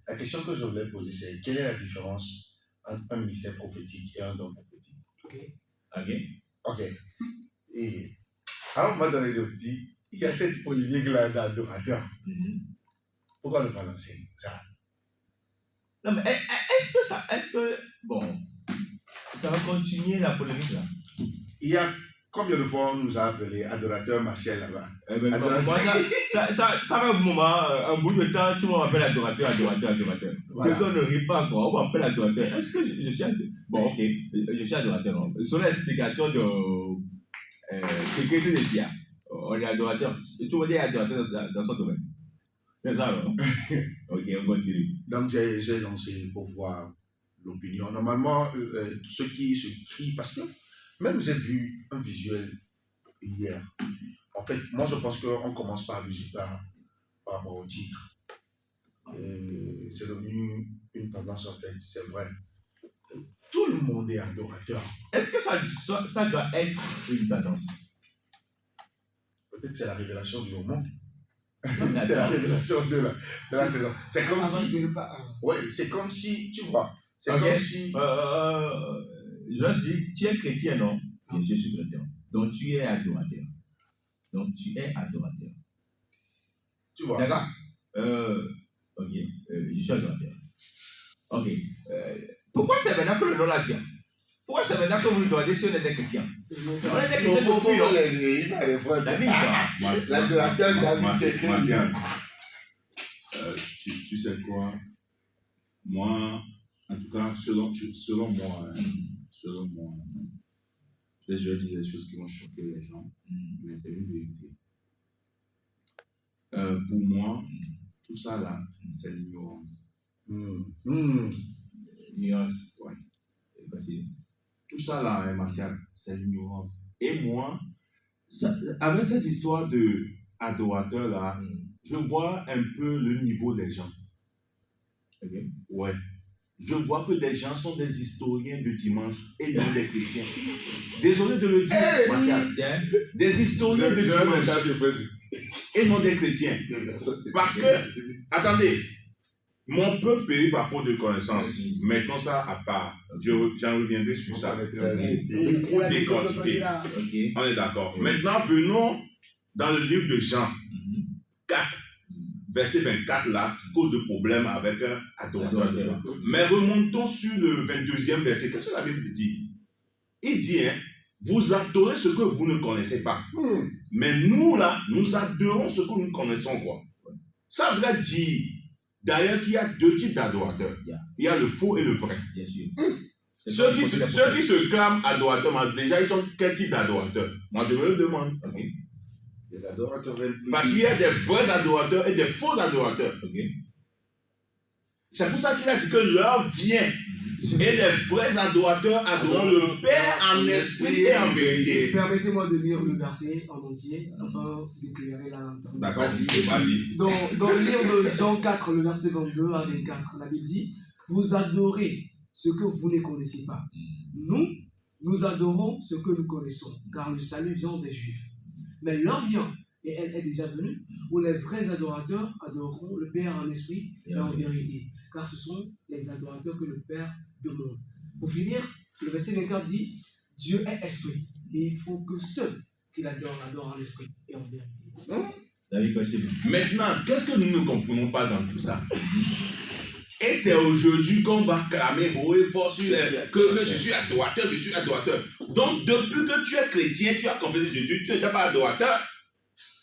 la question que je voulais poser, c'est quelle est la différence entre un ministère prophétique et un don prophétique? Ok. Et à un moment donné, je me dis, il y a cette polémique-là d'adorateur. Pourquoi ne pas lancer ça? Non, mais bon, ça va continuer la polémique là? Il y a combien de fois on nous a appelés adorateurs martial là-bas? Moi, ça va un bout de temps, tout le monde m'appelle adorateur. Voilà. Quelqu'un ne rit pas, quoi. On m'appelle adorateur. Est-ce que je suis adorateur? Bon, ok, je suis adorateur. Non. Sur l'explication de quelqu'un, c'est des chiens. On est adorateur. Tout le monde est adorateur dans son domaine. C'est ça, non? Ok, on continue. Donc, j'ai lancé pour voir l'opinion. Normalement, tous ceux qui se crient, parce que même j'ai vu un visuel hier. En fait, moi, je pense qu'on commence par abuser par rapport au titre. C'est devenu une tendance, en fait, c'est vrai. Tout le monde est adorateur. Est-ce que ça doit être une tendance? Peut-être c'est la révélation du moment. Non, C'est la révélation de la saison. C'est comme Ah, si... Ouais, c'est comme si, tu vois, c'est comme si... Je dis, tu es chrétien, non? Je suis chrétien. Donc tu es adorateur. Tu vois. D'accord? Ok, je suis adorateur. Ok. Pourquoi c'est maintenant que le nom l'a dit? Pourquoi c'est maintenant que vous nous demandez si on est des chrétiens? On est des chrétiens depuis, non? Il va répondre. L'adorateur David, c'est chrétien. Tu sais quoi? Moi, en tout cas, selon moi, peut-être je vais dire des choses qui vont choquer les gens, mais c'est une vérité. Pour moi, tout ça là, c'est l'ignorance. Nuance. Ouais. Tout ça là, Martial, c'est l'ignorance. Et moi, avec cette histoire de adorateur là, je vois un peu le niveau des gens. Okay. Ouais. Je vois que des gens sont des historiens de dimanche et non des chrétiens. Désolé de le dire, Martial. Des historiens de dimanche et non des chrétiens. Parce que, attendez, mon peuple périt par faute de connaissance. Mettons ça à part. J'en reviendrai sur ça. Pour décortiquer. Okay. On est d'accord. Maintenant, venons dans le livre de Jean 4, verset 24, là, qui cause de problèmes avec un adorateur. Mais remontons sur le 22e verset. Qu'est-ce que la Bible dit? Il dit, vous adorez ce que vous ne connaissez pas. Mais nous, là, nous adorons ce que nous connaissons, quoi. Ça veut dire, d'ailleurs, qu'il y a deux types d'adorateurs. Il y a le faux et le vrai. Bien sûr. Ceux qui se clament adorateurs, déjà, ils sont quel type d'adorateurs? Moi, je me le demande. Okay. Parce qu'il y a des vrais adorateurs et des faux adorateurs. Okay. C'est pour ça qu'il a dit que l'heure vient. Et les vrais adorateurs adorent le Père en esprit et en vérité. Permettez-moi de lire le verset en entier afin d'éclairer la lanterne. D'accord, vas-y. Dans le livre de Jean 4, le verset 22 à 24, la Bible dit: vous adorez ce que vous ne connaissez pas. Nous adorons ce que nous connaissons, car le salut vient des Juifs. Mais l'heure vient, et elle est déjà venue, où les vrais adorateurs adoreront le Père en esprit et en vérité, car ce sont les adorateurs que le Père demande. Pour finir, le verset 24 dit: Dieu est esprit, et il faut que ceux qui l'adorent en esprit et en vérité. Maintenant, qu'est-ce que nous ne comprenons pas dans tout ça? Et c'est aujourd'hui qu'on va clamer haut et fort sur que je suis adorateur, je suis adorateur. Donc, depuis que tu es chrétien, tu as confessé Jésus, tu n'étais pas adorateur.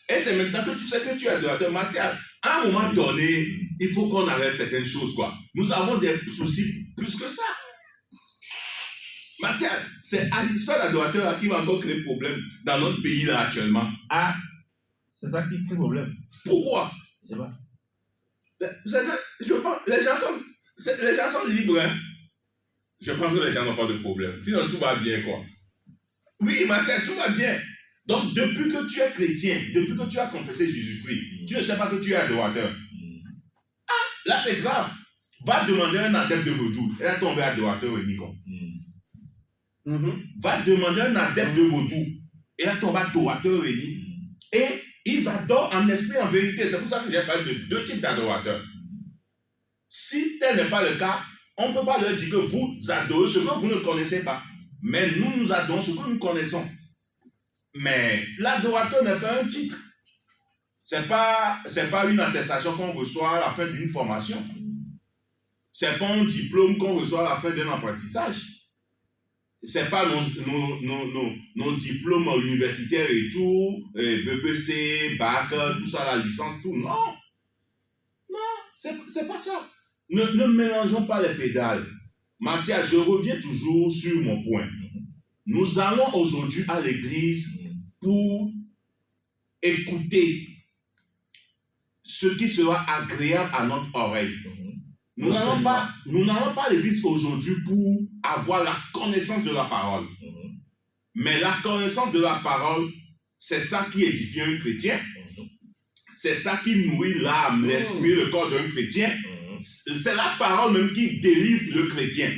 Et c'est maintenant que tu sais que tu es adorateur. Martial, à un moment donné, il faut qu'on arrête certaines choses, quoi. Nous avons des soucis plus que ça. Martial, c'est à l'histoire d'adorateur qui va encore créer problème dans notre pays là actuellement. Ah, c'est ça qui crée problème. Pourquoi? Je sais pas. Je pense, les gens sont libres, hein. Je pense que les gens n'ont pas de problème. Sinon, tout va bien, quoi. Oui, Martial, tout va bien. Donc, depuis que tu es chrétien, depuis que tu as confessé Jésus-Christ, tu ne sais pas que tu es adorateur. Ah, là, c'est grave. Va demander un adepte de vaudou. Elle a tombé adorateur et Nikon. Va demander un adepte de vaudou. Elle a tombé adorateur et ils adorent en esprit, en vérité. C'est pour ça que j'ai parlé de deux types d'adorateurs. Si tel n'est pas le cas, on ne peut pas leur dire que vous adorez ce que vous ne connaissez pas. Mais nous adorons ce que nous connaissons. Mais l'adorateur n'est pas un titre. Ce n'est pas une attestation qu'on reçoit à la fin d'une formation. Ce n'est pas un diplôme qu'on reçoit à la fin d'un apprentissage. Ce n'est pas nos diplômes universitaires et tout, BPC, BAC, tout ça, la licence, tout. Non. Non, c'est pas ça. Ne mélangeons pas les pédales. Martial, je reviens toujours sur mon point. Nous allons aujourd'hui à l'église pour écouter ce qui sera agréable à notre oreille. Nous n'allons pas à l'église aujourd'hui pour avoir la connaissance de la parole. Mais la connaissance de la parole, c'est ça qui édifie un chrétien. C'est ça qui nourrit l'âme, l'esprit, le corps d'un chrétien. C'est la parole même qui délivre le chrétien.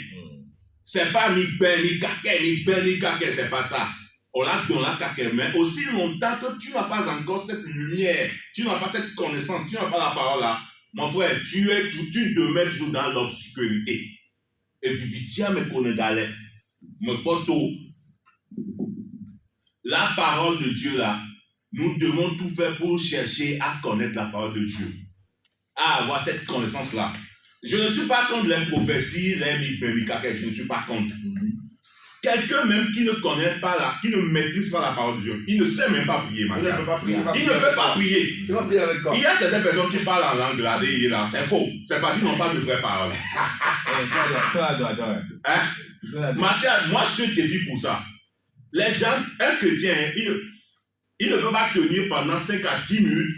C'est pas ni ben, ni kaké, c'est pas ça. On l'a donné la kaké, mais aussi longtemps que tu n'as pas encore cette lumière, tu n'as pas cette connaissance, tu n'as pas la parole là, mon frère, tu demeures toujours dans l'obscurité. Et puis, tiens, me connais d'aller, me poto. La parole de Dieu là, nous devons tout faire pour chercher à connaître la parole de Dieu, à avoir cette connaissance là. Je ne suis pas contre les prophéties, les mikaké, je ne suis pas contre. Quelqu'un même qui ne connaît pas qui ne maîtrise pas la parole de Dieu, il ne sait même pas prier, Martial. Il ne peut pas prier. Il va prier avec quoi? Il y a certaines personnes qui parlent en langue là, c'est faux. C'est parce qu'ils n'ont pas de vraie parole. Martial, moi je te dis pour ça. Les gens, un chrétien, il ne peut pas tenir pendant 5 à 10 minutes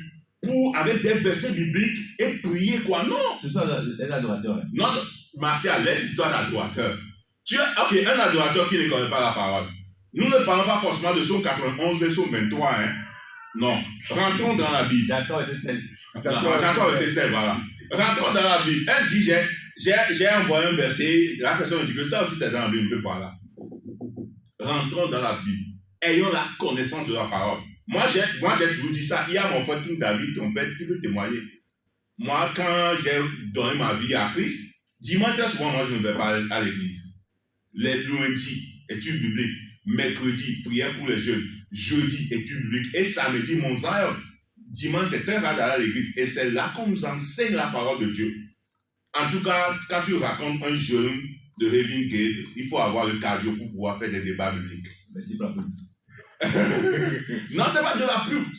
avec des versets bibliques et prier quoi. Non. C'est ça les adorateurs. Non, Martial, les histoires d'adorateurs. Ok, un adorateur qui ne connaît pas la parole. Nous ne parlons pas forcément de Psaume 91 et Psaume 23. Hein? Non. Rentrons dans la Bible. J'attends verset 16. J'attends verset 16, voilà. Rentrons dans la Bible. Un dit, j'ai envoyé un verset. La personne dit que ça aussi c'est dans la Bible. Voilà. Rentrons dans la Bible. Ayons la connaissance de la parole. Moi, j'ai toujours dit ça. Il y a mon frère King David, ton père, qui peut témoigner. Moi, quand j'ai donné ma vie à Christ, dimanche, très souvent, moi, je ne vais pas à l'église. Les lundis, études bibliques. Mercredi, prière pour les jeunes. Jeudi, études bibliques. Et samedi, mon Zion. Dimanche, c'est très rare d'aller à l'église. Et c'est là qu'on nous enseigne la parole de Dieu. En tout cas, quand tu racontes un jeune de Heaven Gate, il faut avoir le cardio pour pouvoir faire des débats bibliques. Merci pour la pub. Non, c'est pas de la pub.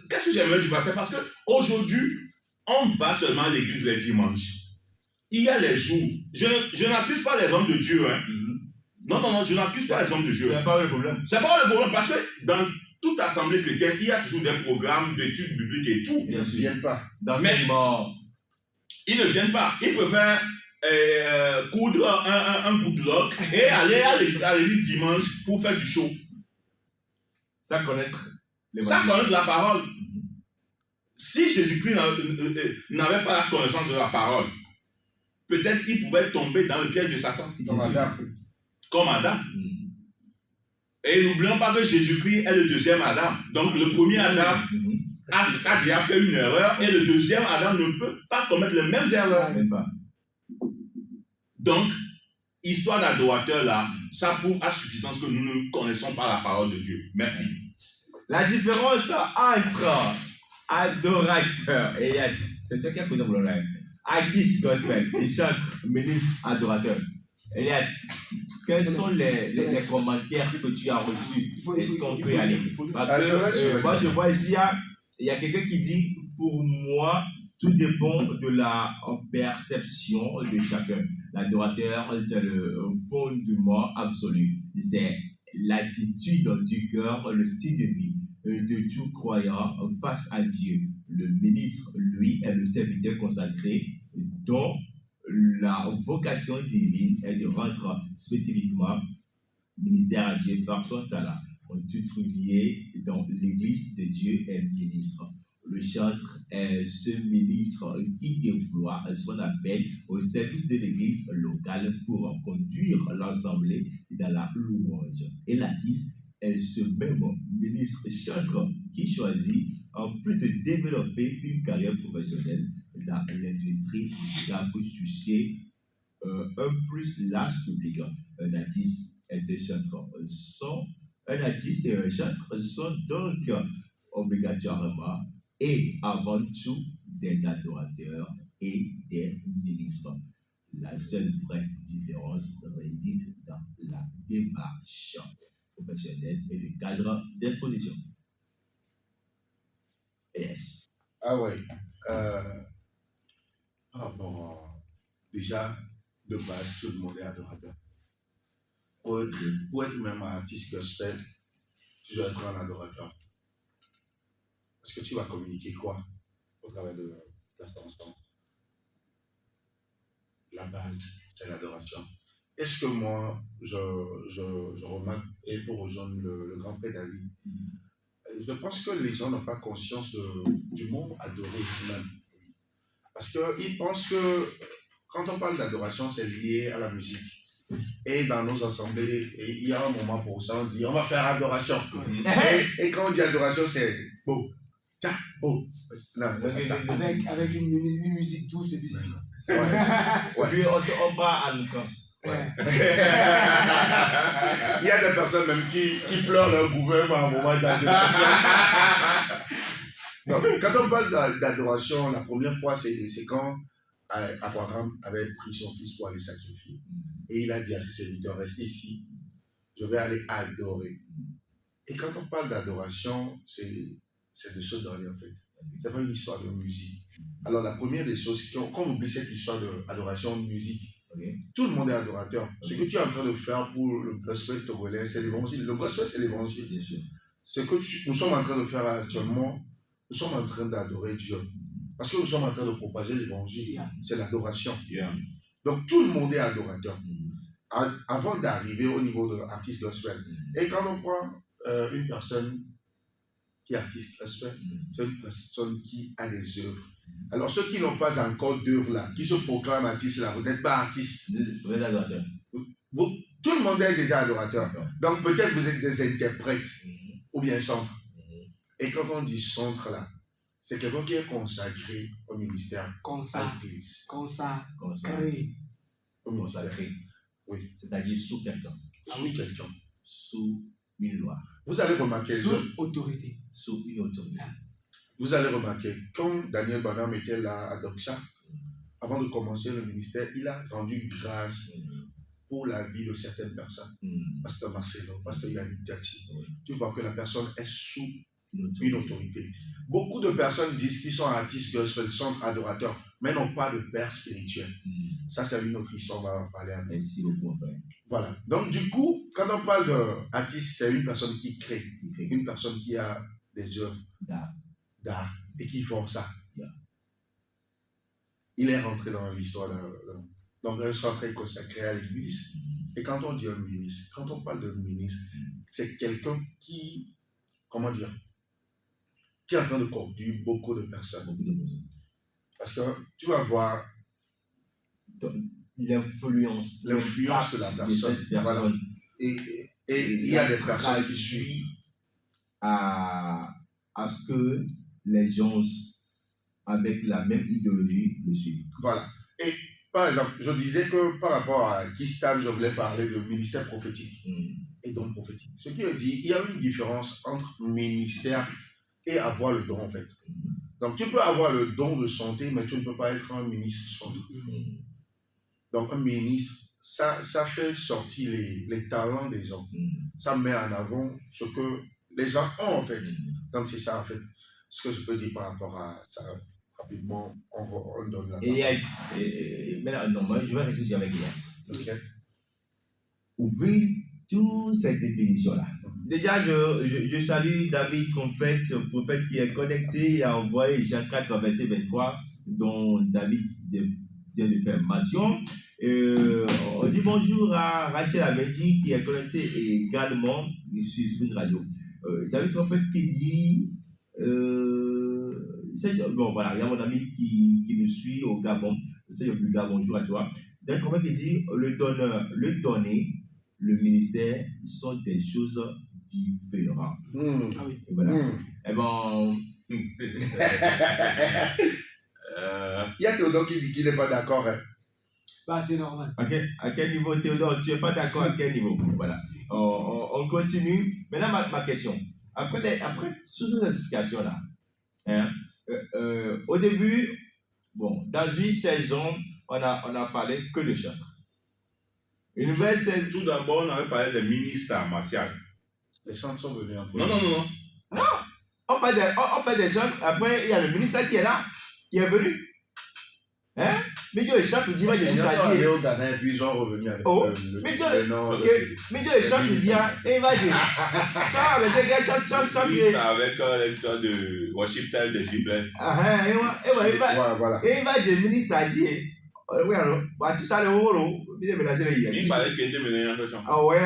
Qu'est-ce que j'aimerais dire? C'est parce qu'aujourd'hui, on va seulement à l'église les dimanches. Il y a les jours. Je n'accuse pas les hommes de Dieu. Hein. Non, je n'accuse pas les hommes de Dieu. C'est pas le problème. C'est pas le problème parce que dans toute assemblée chrétienne, il y a toujours des programmes d'études bibliques et tout. Ils ne viennent pas. Mais ils ne viennent pas. Ils préfèrent coudre un good luck et aller à l'église dimanche pour faire du show. Sans connaître la parole. Si Jésus-Christ n'avait pas la connaissance de la parole, peut-être il pouvait tomber dans le piège de Satan. Comme Adam. Et n'oublions pas que Jésus-Christ est le deuxième Adam. Donc le premier Adam a déjà fait une erreur et le deuxième Adam ne peut pas commettre les mêmes erreurs. Donc, histoire d'adorateur là, ça prouve à suffisance que nous ne connaissons pas la parole de Dieu. Merci. La différence entre adorateur et c'est toi qui as posé le problème. artiste gospel et chantre, ministre, adorateur. Elias, quels sont les commentaires que tu as reçus? Est-ce qu'on peut y aller? Parce que moi, je vois ici, il y a quelqu'un qui dit, pour moi, tout dépend de la perception de chacun. L'adorateur, c'est le fondement absolu. C'est l'attitude du cœur, le style de vie de tout croyant face à Dieu. Le ministre, lui, est le serviteur consacré dont la vocation divine est de rendre spécifiquement ministère à Dieu par son talent. Tout trouvier dans l'église de Dieu est ministre. Le chantre est ce ministre qui déploie son appel au service de l'église locale pour conduire l'assemblée dans la louange. Et l'artiste est ce même ministre chantre qui choisit, en plus de développer une carrière professionnelle dans l'industrie musicale pour toucher un plus large public. Un artiste et un chanteur sont donc obligatoirement et avant tout des adorateurs et des ministres. La seule vraie différence réside dans la démarche professionnelle et le cadre d'exposition. Yes. Ah ouais. Déjà, de base, tout le monde est adorateur. Pour être même un artiste gospel, tu dois être un adorateur. Parce que tu vas communiquer quoi au travers de ta chanson? La base, c'est l'adoration. Est-ce que moi, je remarque, et pour rejoindre le grand frère David, je pense que les gens n'ont pas conscience du mot adorer même. Parce qu'ils pensent que quand on parle d'adoration, c'est lié à la musique. Et dans nos assemblées, il y a un moment pour ça, on dit on va faire adoration. Et quand on dit adoration, c'est beau. Tiens, beau. Non, c'est ça. Avec une musique douce et beautiful. Ouais. Puis on va à l'outrance. Ouais. Il y a des personnes même qui pleurent leur gouvernement à un moment d'adoration. Donc, quand on parle d'adoration, la première fois, c'est quand Abraham avait pris son fils pour aller sacrifier. Et il a dit à ses serviteurs, restez ici, je vais aller adorer. Et quand on parle d'adoration, c'est de se donner en fait. Ce n'est pas une histoire de musique. Alors la première des choses, quand on oublie cette histoire d'adoration de musique, tout le monde est adorateur. Ce que tu es en train de faire pour le gospel togolais, c'est l'évangile. Le gospel, c'est l'évangile. Bien sûr. Ce que nous sommes en train de faire actuellement, nous sommes en train d'adorer Dieu. Parce que nous sommes en train de propager l'évangile. C'est l'adoration. Donc tout le monde est adorateur. Avant d'arriver au niveau de l'artiste gospel. Et quand on prend une personne qui est artiste gospel, c'est une personne qui a des œuvres. Alors ceux qui n'ont pas encore d'œuvres là, qui se proclament artistes là, vous n'êtes pas artistes. Vous êtes adorateur. Tout le monde est déjà adorateur. Donc peut-être vous êtes des interprètes ou bien centres. Et quand on dit centre là, c'est quelqu'un qui est consacré au ministère, à l'église. Consacré. Au ministère. Oui. C'est-à-dire sous quelqu'un. Sous quelqu'un. Sous une loi. Vous allez remarquer. Sous autorité. Sous une autorité. Vous allez remarquer, quand Daniel Branham était là à Doxa, avant de commencer le ministère, il a rendu grâce pour la vie de certaines personnes. Pasteur Marcelo, Pasteur Yannick Diati. Tu vois que la personne est sous une autorité. Beaucoup de personnes disent qu'ils sont artistes gospel, sont adorateurs, mais n'ont pas de père spirituel. Ça, c'est une autre histoire, on va en parler après. Merci beaucoup, frère. Voilà. Donc, du coup, quand on parle d'artiste, c'est une personne qui crée, une personne qui a des œuvres d'art et qui font ça. Il est rentré dans l'histoire donc un centre consacré à l'église. Et quand on dit un ministre, quand on parle de ministre, c'est quelqu'un qui, comment dire, qui est en train de conduire beaucoup de personnes. Parce que tu vas voir l'influence de la personne. Voilà. Et il y a des personnes qui suivent à ce que les gens avec la même idéologie le suivent. Voilà. Et par exemple, je disais que par rapport à Kistam, je voulais parler de ministère prophétique et don prophétique. Ce qui veut dire, il y a une différence entre ministère et avoir le don en fait. Donc, tu peux avoir le don de santé, mais tu ne peux pas être un ministre santé. Donc, un ministre, ça fait sortir les talents des gens. Ça met en avant ce que les gens ont, en fait. Donc, c'est ça, en fait, ce que je peux dire par rapport à ça. Rapidement, on donne la parole. Elias, maintenant, non, moi, je vais rester sur avec Elias. Ok. Ouvrez toute cette définition-là. Déjà, je salue David Trompette, prophète qui est connecté et a envoyé Jean 4, verset 23, dont David vient de faire mention. On dit bonjour à Rachel Abedi qui est connectée également sur Spring Radio. David Trompette qui dit bon voilà, il y a mon ami qui nous suit au Gabon. C'est le plus Gabon, bonjour à toi. David Trompette qui dit le donneur, le donné, le ministère sont des choses différentes. Ah oui. Et voilà. Eh ben. Il y a Théodore qui dit qu'il n'est pas d'accord. Hein. Bah, c'est normal. Ok. À quel niveau, Théodore? Tu n'es pas d'accord à quel niveau? Voilà. On continue. Maintenant, ma question. Après sous ces explications-là, hein, au début, bon, dans une saison, on a parlé que de chantres. Une nouvelle saison. Tout d'abord, on avait parlé des ministères martiaux. Les chants sont venus après. Non. On parle des gens, après il y a le ministre qui est là, qui est venu. Hein? Mais Dieu échappe, il dit, il Les gens sont allés au Ghana et puis ils sont revenus avec le nom. Mais Dieu échappe, il dit, et va dire. Ça, mais c'est gars, chante. Ministre avec l'histoire de worship tel de Gibless. Voilà. Et il va dire, ministre a dit, oui, alors, tu sais, le rôle, il est ménagé les Il fallait qu'il y ait des ménages en champ. Ah ouais,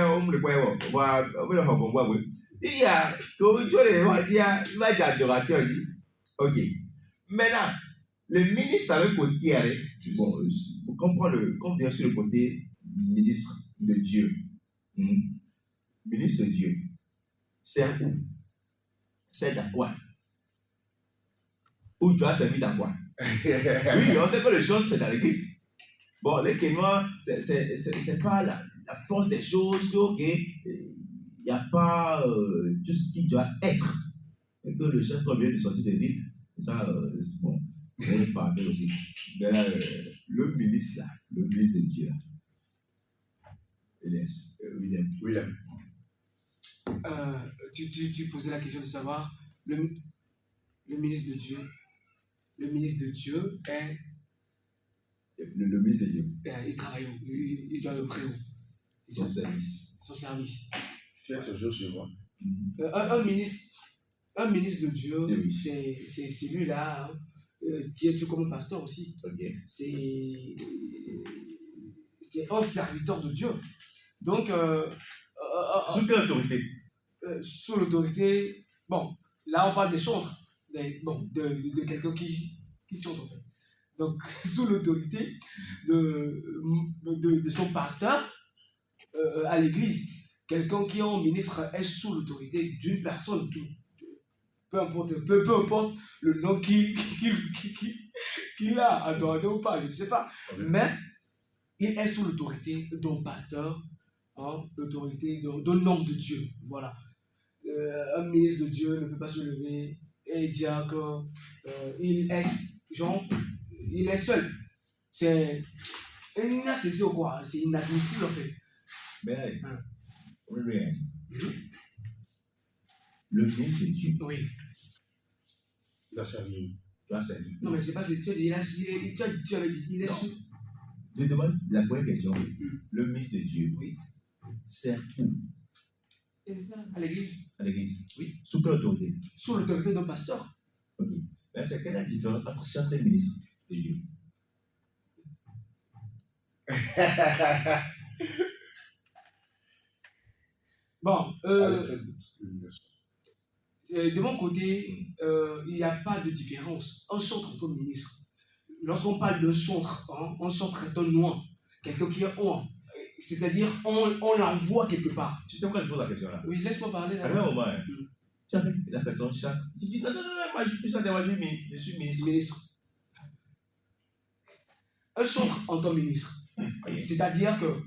on le croit, on le comprend, oui. Il y a, comme tu le dis, il va dire adorateur ici. Ok. Maintenant, le ministre avec le côté, bon, pour comprendre, quand on vient sur le côté ministre de Dieu, ministre de Dieu, c'est où? C'est à quoi? Où tu as servi dans quoi? Oui, on sait que le chant, c'est dans l'église. Bon, les Kénois, c'est pas la force des choses, ok, il n'y a pas tout ce qui doit être. Et que le chant vient de sortir de l'église, ça, bon, on parle aussi. Mais le ministre là, le ministre de Dieu là, William. Tu posais la question de savoir, le ministre de Dieu. Le ministre de Dieu est. Le ministre de Dieu. Il travaille où? Il doit le prêt où? Son service. Son service. Tu es toujours sur moi. Un ministre de Dieu, Oui. c'est celui-là hein, qui est comme pasteur aussi. Okay. C'est un serviteur de Dieu. Donc, sous quelle autorité? Sous l'autorité. Bon, là on parle des chantres. De quelqu'un qui chante en fait. Donc, sous l'autorité de son pasteur à l'église, quelqu'un qui est un ministre est sous l'autorité d'une personne, peu importe le nom qu'il a, adorateur ou pas, je ne sais pas. Mais il est sous l'autorité d'un pasteur, hein, l'autorité d'un homme de Dieu. Voilà. Un ministre de Dieu ne peut pas se lever et dire qu'il il est seul. C'est inaccessible quoi, c'est inadmissible en fait. Mais, oui. Le ministre de Dieu. Oui. Il a servi. Non mais c'est pas ce que tu as dit, tu avais dit, il est sous. Je demande la première question. Le ministre de Dieu. Oui. Sert où? À l'église. À l'église. Oui. Sous quelle autorité? Sous l'autorité d'un pasteur. Ok. Mais c'est quelle est la différence entre chanter et ministre de Dieu? Bon, de mon côté, il n'y a pas de différence. Un chantre comme ministre. Lorsqu'on parle de chantre, hein, un chantre est un noir, quelqu'un qui est on. C'est-à-dire, on l'envoie quelque part. Tu sais pourquoi je pose la question là? Oui, laisse-moi parler. À un moment, tu as la personne chante. Tu dis non, moi je suis plus chanteur, moi je suis ministre. Un chantre en tant que ministre. C'est-à-dire que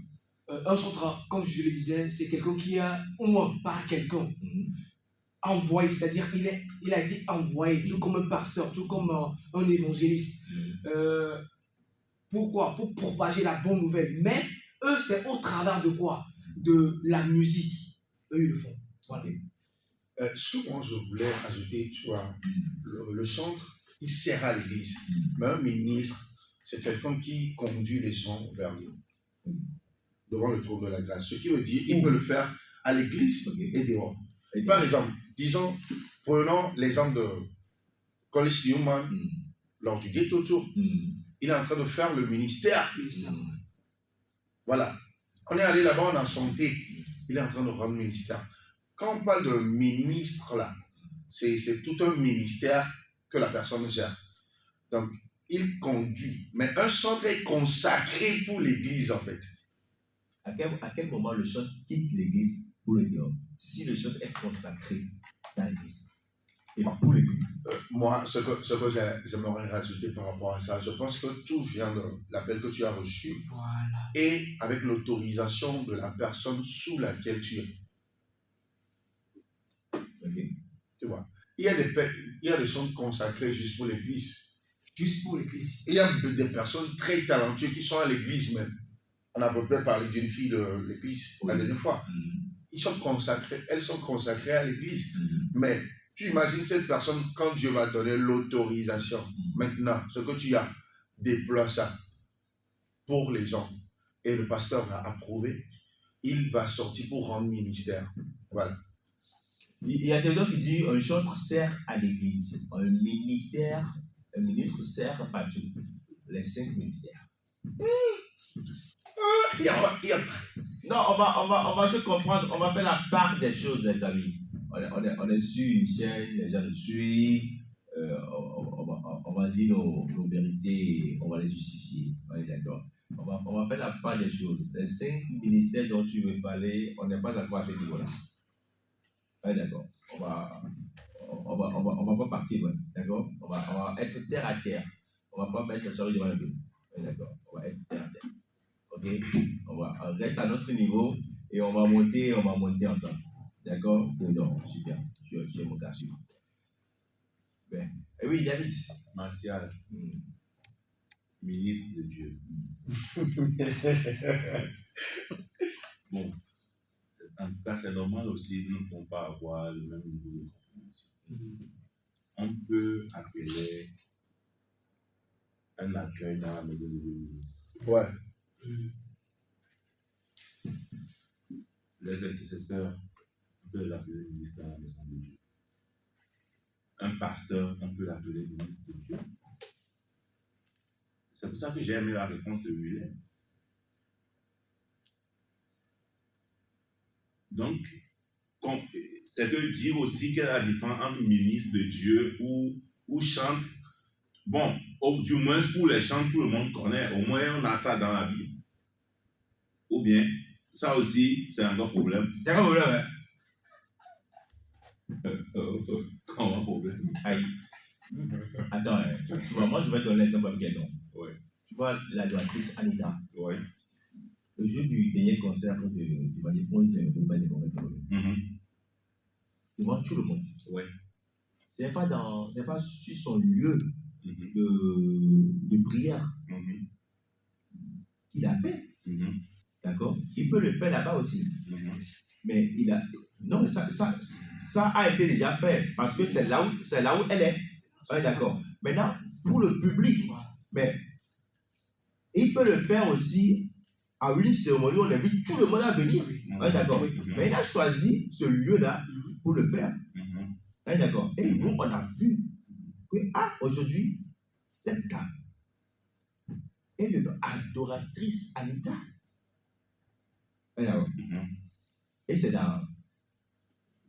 un chantre, comme je le disais, c'est quelqu'un qui a un par quelqu'un. envoyé, c'est-à-dire il a été envoyé, tout comme un pasteur, tout comme un évangéliste. Pourquoi? Pour propager la bonne nouvelle. Mais eux, c'est au travers de quoi? De la musique. Eux, ils le font. Voilà. Ce que moi je voulais ajouter, tu vois, le chantre, il sert à l'église. Mais un ministre, c'est quelqu'un qui conduit les gens vers Dieu, devant le trône de la grâce. Ce qui veut dire qu'il peut le faire à l'église et dehors. Par exemple, disons, prenons l'exemple de College Newman lors du Ghetto Tour. Il est en train de faire le ministère. Voilà. On est allé là-bas, on a chanté. Il est en train de rendre le ministère. Quand on parle de ministre, là, c'est tout un ministère que la personne gère. Donc, il conduit. Mais un chantre est consacré pour l'église, en fait. À quel moment le chantre quitte l'église pour le dehors? Si le chantre est consacré dans l'église et pour l'église. Moi, ce que j'aimerais rajouter par rapport à ça, je pense que tout vient de l'appel que tu as reçu et avec l'autorisation de la personne sous laquelle tu es. Tu vois, il y a des chants consacrés juste pour l'église. Juste pour l'église. Il y a des personnes très talentueuses qui sont à l'église même. On a peut-être parlé d'une fille de l'église la dernière fois. Elles sont consacrées à l'église. Mais tu imagines cette personne quand Dieu va donner l'autorisation. Maintenant, ce que tu as, déploie ça pour les gens. Et le pasteur va approuver. Il va sortir pour rendre ministère. Voilà. Il y a quelqu'un qui dit un chantre sert à l'église, un ministre sert à Dieu. Les 5 ministères. Non, on va se comprendre, on va faire la part des choses, les amis. On est sur une chaîne, les gens nous suivent, on va dire nos vérités, on va les justifier. On est d'accord. On va faire la part des choses. Les 5 ministères dont tu veux parler, on n'est pas d'accord à ce niveau-là. Ouais, d'accord. On va pas partir loin. D'accord. On va être terre à terre. On va pas mettre la charrue devant le bœuf. Ouais, d'accord. On va être terre à terre. Ok. On reste à notre niveau et on va monter ensemble. D'accord. Donc, super. Je mon gars sûr. Ben. Et oui, David. Martial. Ministre de Dieu. Bon. En tout cas, c'est normal aussi, nous ne pouvons pas avoir le même niveau de compréhension. On peut appeler un accueil dans la maison de ministre. Ouais. Les intercesseurs, on peut l'appeler ministre dans la maison de Dieu. Un pasteur, on peut l'appeler ministre de Dieu. C'est pour ça que j'ai aimé la réponse de Willem. Donc, c'est de dire aussi quelle est la différence entre ministre de Dieu ou chante. Bon, du moins pour les chants, tout le monde connaît. Au moins, on a ça dans la Bible. Ou bien, ça aussi, c'est un grand problème. C'est un problème, Comment un problème? Aïe. Attends, tu vois, moi je vais te donner l'exemple avec quelqu'un. Ouais. Tu vois, l'adoratrice Anita. Ouais. Le jour du dernier concert du Valais Point, c'est un groupe de devant tout le monde. Ouais. C'est pas sur son lieu de prière qu'il a fait. D'accord? Il peut le faire là-bas aussi. Mais non, ça a été déjà fait parce que c'est là où elle est. Ouais, d'accord. Maintenant, pour le public, mais il peut le faire aussi à une cérémonie, on invite tout le monde à venir. Ouais, d'accord. Mais il a choisi ce lieu-là pour le faire. Ouais, d'accord. Et nous, on a vu que aujourd'hui, cette dame est une adoratrice Anita. Ouais, d'accord. Et c'est dans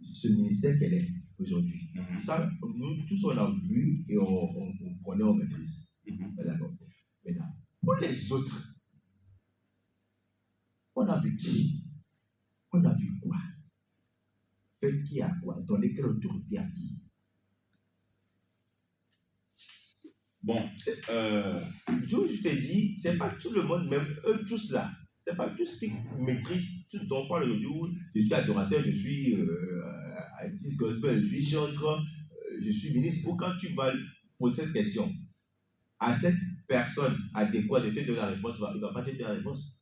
ce ministère qu'elle est aujourd'hui. Ça, nous tous, on a vu et on connaît, on maîtrise. Ouais, d'accord. Maintenant, pour les autres, on a vu qui? On a vu quoi? Fait qui à quoi? Donner quelle autorité à qui? Bon, Je te dis, c'est pas tout le monde, même eux tous là. C'est pas tout ce qui maîtrise, tout dont on parle aujourd'hui. Je suis adorateur, je suis artiste gospel, je suis chanteur, je suis ministre. Ou quand tu vas poser cette question à cette personne adéquate de te donner la réponse, il ne va pas te donner la réponse.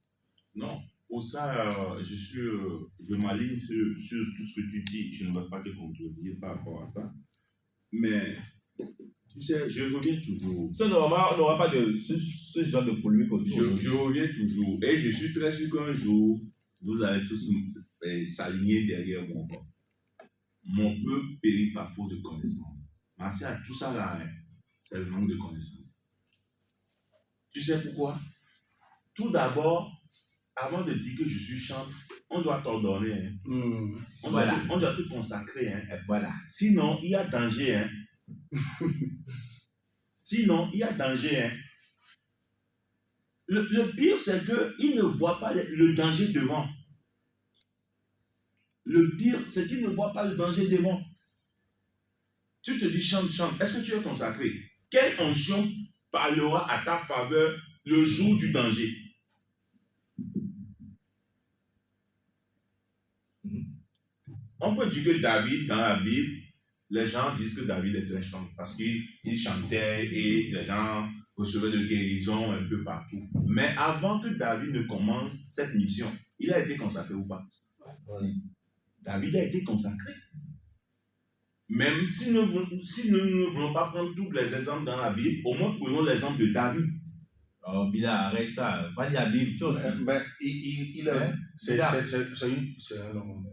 Non, pour ça, je m'aligne sur tout ce que tu dis. Je ne vais pas te contredire par rapport à ça. Mais, tu sais, je reviens toujours. Ça, normalement, on n'aura pas de ce genre de polémique autour. Je reviens toujours. Et je suis très sûr qu'un jour, vous allez tous s'aligner derrière moi. Mon peuple périt par faute de connaissances. Merci à tout ça là, hein, c'est le manque de connaissances. Tu sais pourquoi? Tout d'abord, avant de dire que je suis chanteur, on doit t'ordonner. Hein. On doit te consacrer. Hein. Voilà. Sinon, il y a danger. Hein. Sinon, il y a danger. Hein. Le pire, c'est qu'il ne voit pas le danger devant. Le pire, c'est qu'il ne voit pas le danger devant. Tu te dis chante. Est-ce que tu es consacré? Quelle onction parlera à ta faveur le jour du danger? On peut dire que David, dans la Bible, les gens disent que David est un chanteur parce qu'il chantait et les gens recevaient de guérison un peu partout. Mais avant que David ne commence cette mission, il a été consacré ou pas? Si. David a été consacré. Même si nous ne voulons pas prendre tous les exemples dans la Bible, au moins prenons l'exemple de David. Oh, Bila, arrête ça. Pas de la Bible, tu aussi. Il a. C'est un homme.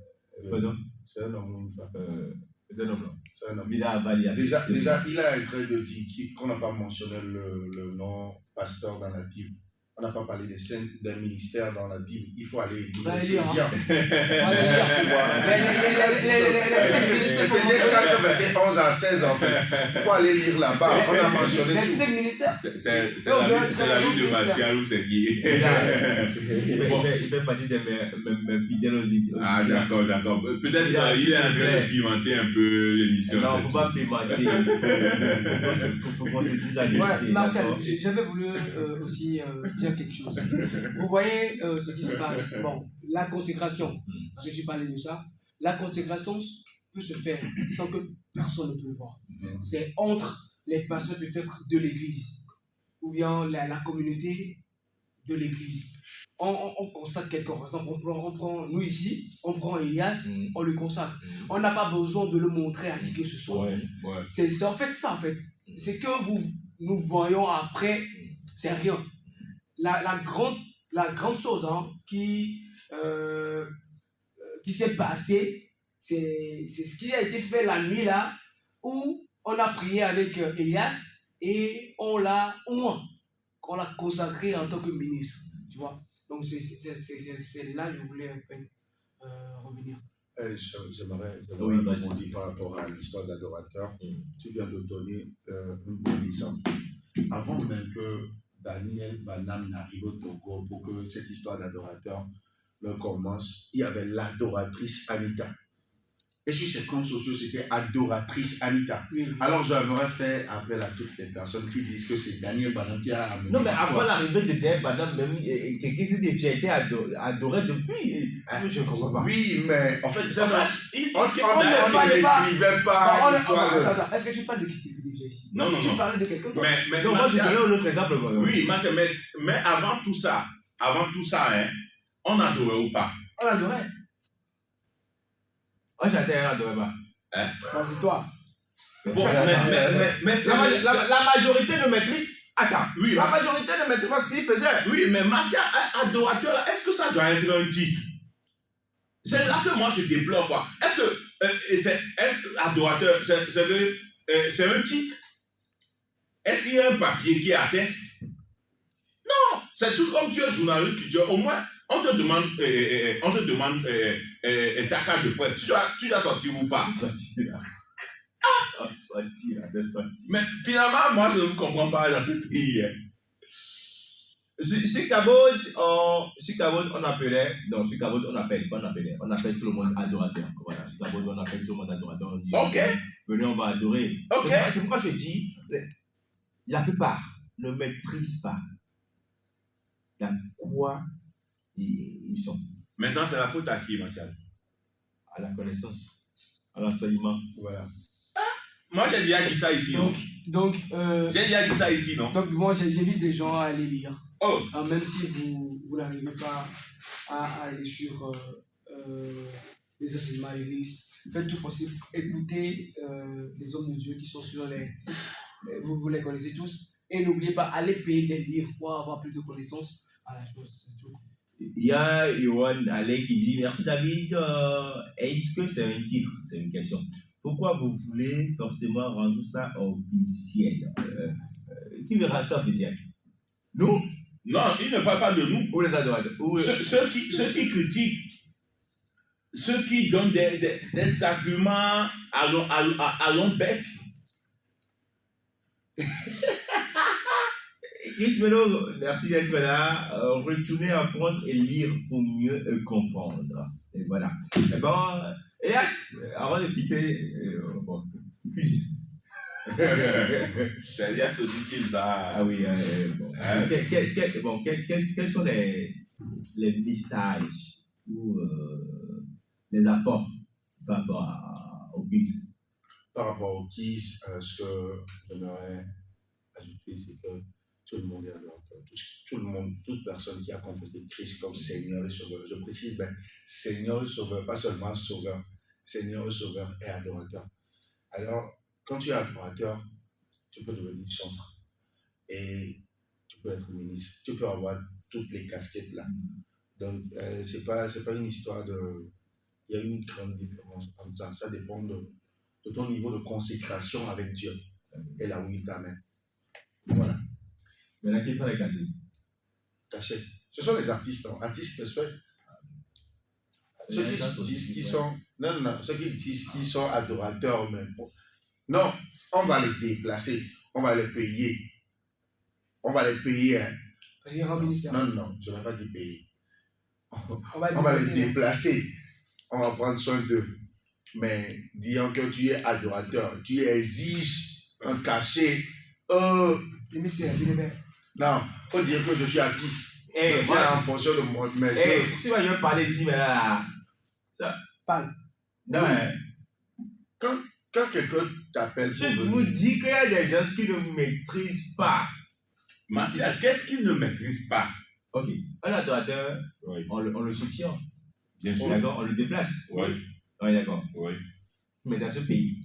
Pardon? C'est un homme ou une femme? C'est un homme, non? C'est un homme. Bila, Valia. Déjà, il a été de dire qu'on n'a pas mentionné le nom pasteur dans la Bible. On n'a pas parlé des ministères dans la Bible. Il faut aller lire Éphésiens. Éphésiens 4, verset 11 à 16, en fait. Il faut aller lire là-bas. On a mentionné tout. C'est le ministère. C'est la vie de Martial ou c'est qui? Il fait partie de mes fidèles aussi. Ah, d'accord. Peut-être qu'il est en train de pimenter un peu l'émission. Non, il ne faut pas pimenter. Il faut qu'on se dise la vérité. Martial, j'avais voulu aussi dire quelque chose. Vous voyez ce qui se passe. Bon, la consécration, parce que tu parlais de ça, la consécration peut se faire sans que personne ne peut le voir. C'est entre les personnes peut-être de l'église ou bien la communauté de l'église. On consacre quelqu'un. Par exemple, on prend nous ici, on prend Elias, on le consacre. On n'a pas besoin de le montrer à qui que ce soit. C'est en fait ça, en fait. C'est que nous voyons après, c'est rien. La grande chose qui s'est passée, c'est ce qui a été fait la nuit là, où on a prié avec Elias et on l'a consacré en tant que ministre, tu vois. Donc c'est là que je voulais revenir. J'aimerais rebondir par rapport à l'histoire d'adorateur. Tu viens de donner un bon exemple. Avant même que Daniel Banham n'arrive au Togo pour que cette histoire d'adorateur ne commence, il y avait l'adoratrice Anita. Et sur ces comptes sociaux, c'était adoratrice Anita. Oui. Alors j'aimerais faire appel à toutes les personnes qui disent que c'est Daniel Banham qui a amené. Non, mais avant l'arrivée de Daniel Banham, même quelqu'un s'est déjà été adoré depuis. Je ne comprends pas. Oui, mais en fait, on n'écrivait pas l'histoire. Attends, est-ce que tu parles de qui s'est déjà ici? Non. Tu parlais de quelqu'un d'autre? Mais non, moi je connais un autre exemple. Oui, mais avant tout ça, hein, on adorait ou pas? On adorait. Oh, j'attends, on adorait pas. Hein? Vas-y, toi. Bon, mais c'est la majorité ne maîtrise. Attends, oui, la majorité ne maîtrise pas ce qu'il faisait. Oui, mais Martial, adorateur, là, est-ce que ça doit être un titre? C'est là que moi je déplore, quoi. Est-ce que c'est adorateur, c'est un titre? Est-ce qu'il y a un papier qui atteste? Non, c'est tout comme tu es journaliste, au moins, on te demande ta carte de presse. Tu dois sortir ou pas? Sortir là. C'est sorti. Mais finalement, moi, je ne comprends pas dans ce pays. Sur Cambodge, on appelait. Non, sur Cambodge, on appelle tout le monde adorateur. Voilà, sur Cambodge, on appelle tout le monde adorateur. On dit, ok. Venez, on va adorer. Ok. C'est pourquoi je dis, la plupart ne maîtrisent pas dans quoi ils sont. Maintenant, c'est la faute à qui, Martial? À la connaissance, à l'enseignement. Voilà. Moi, j'ai déjà dit ça ici, non? Donc, J'ai déjà dit ça ici, non? donc moi, j'invite des gens à aller lire. Oh! Même si vous n'arrivez pas à aller sur les enseignements à l'église, faites tout possible. Écoutez les hommes de Dieu qui sont sur les... Vous les connaissez tous. Et n'oubliez pas, allez payer des livres pour avoir plus de connaissances à la chose. C'est tout. Il y a Yohan Allais qui dit merci David. Est-ce que c'est un titre? C'est une question. Pourquoi vous voulez forcément rendre ça officiel? Qui veut rendre ça officiel? Nous? Non, il ne parle pas de nous. Ou les adorateurs? Ceux qui critiquent, ceux qui donnent des arguments à long bec. Chris Melo, merci d'être là. Retournez apprendre et lire pour mieux comprendre. Et voilà. Eh ben, Elias, avant de quitter, quiz. C'est Elias aussi qui nous a... Ah oui, bon. Quels sont les messages ou les apports par rapport au quiz? Par rapport au quiz, ce que j'aimerais ajouter, c'est que tout le monde est adorateur. Tout le monde, toute personne qui a confessé Christ comme Seigneur et Sauveur. Je précise, Seigneur et Sauveur, pas seulement Sauveur. Seigneur et Sauveur et adorateur. Alors, quand tu es adorateur, tu peux devenir chanteur. Et tu peux être ministre. Tu peux avoir toutes les casquettes là. Donc, c'est pas une histoire de... Il y a une grande différence entre ça. Ça dépend de ton niveau de consécration avec Dieu. Et là où il t'amène. Voilà. Maintenant, qui prend les cachets? Cachets. Ce sont les artistes. Artistes, n'est-ce pas? Ceux qui disent qu'ils sont... Non. Ceux qui disent qu'ils sont adorateurs même. Non, on va les déplacer. On va les payer. On va les payer. Hein. Parce qu'il y a un ministère. Non, je ne vais pas dire payer. On va les déplacer. On va prendre soin d'eux. Mais disant que tu es adorateur, tu exiges un cachet. L'émissaire, il est bien. Non, il faut dire que je suis artiste. En fonction de mon maison. Si moi je veux parler ici, mais là, ça. Parle. Non, mais. Quand quelqu'un t'appelle. Je vous dis qu'il y a des gens qui ne maîtrisent pas. Martial, qu'est-ce qu'ils ne maîtrisent pas? Ok. Un adorateur, oui. on le soutient. Bien sûr. D'accord, on le déplace. Oui. Oui, d'accord. Oui. Mais dans ce pays,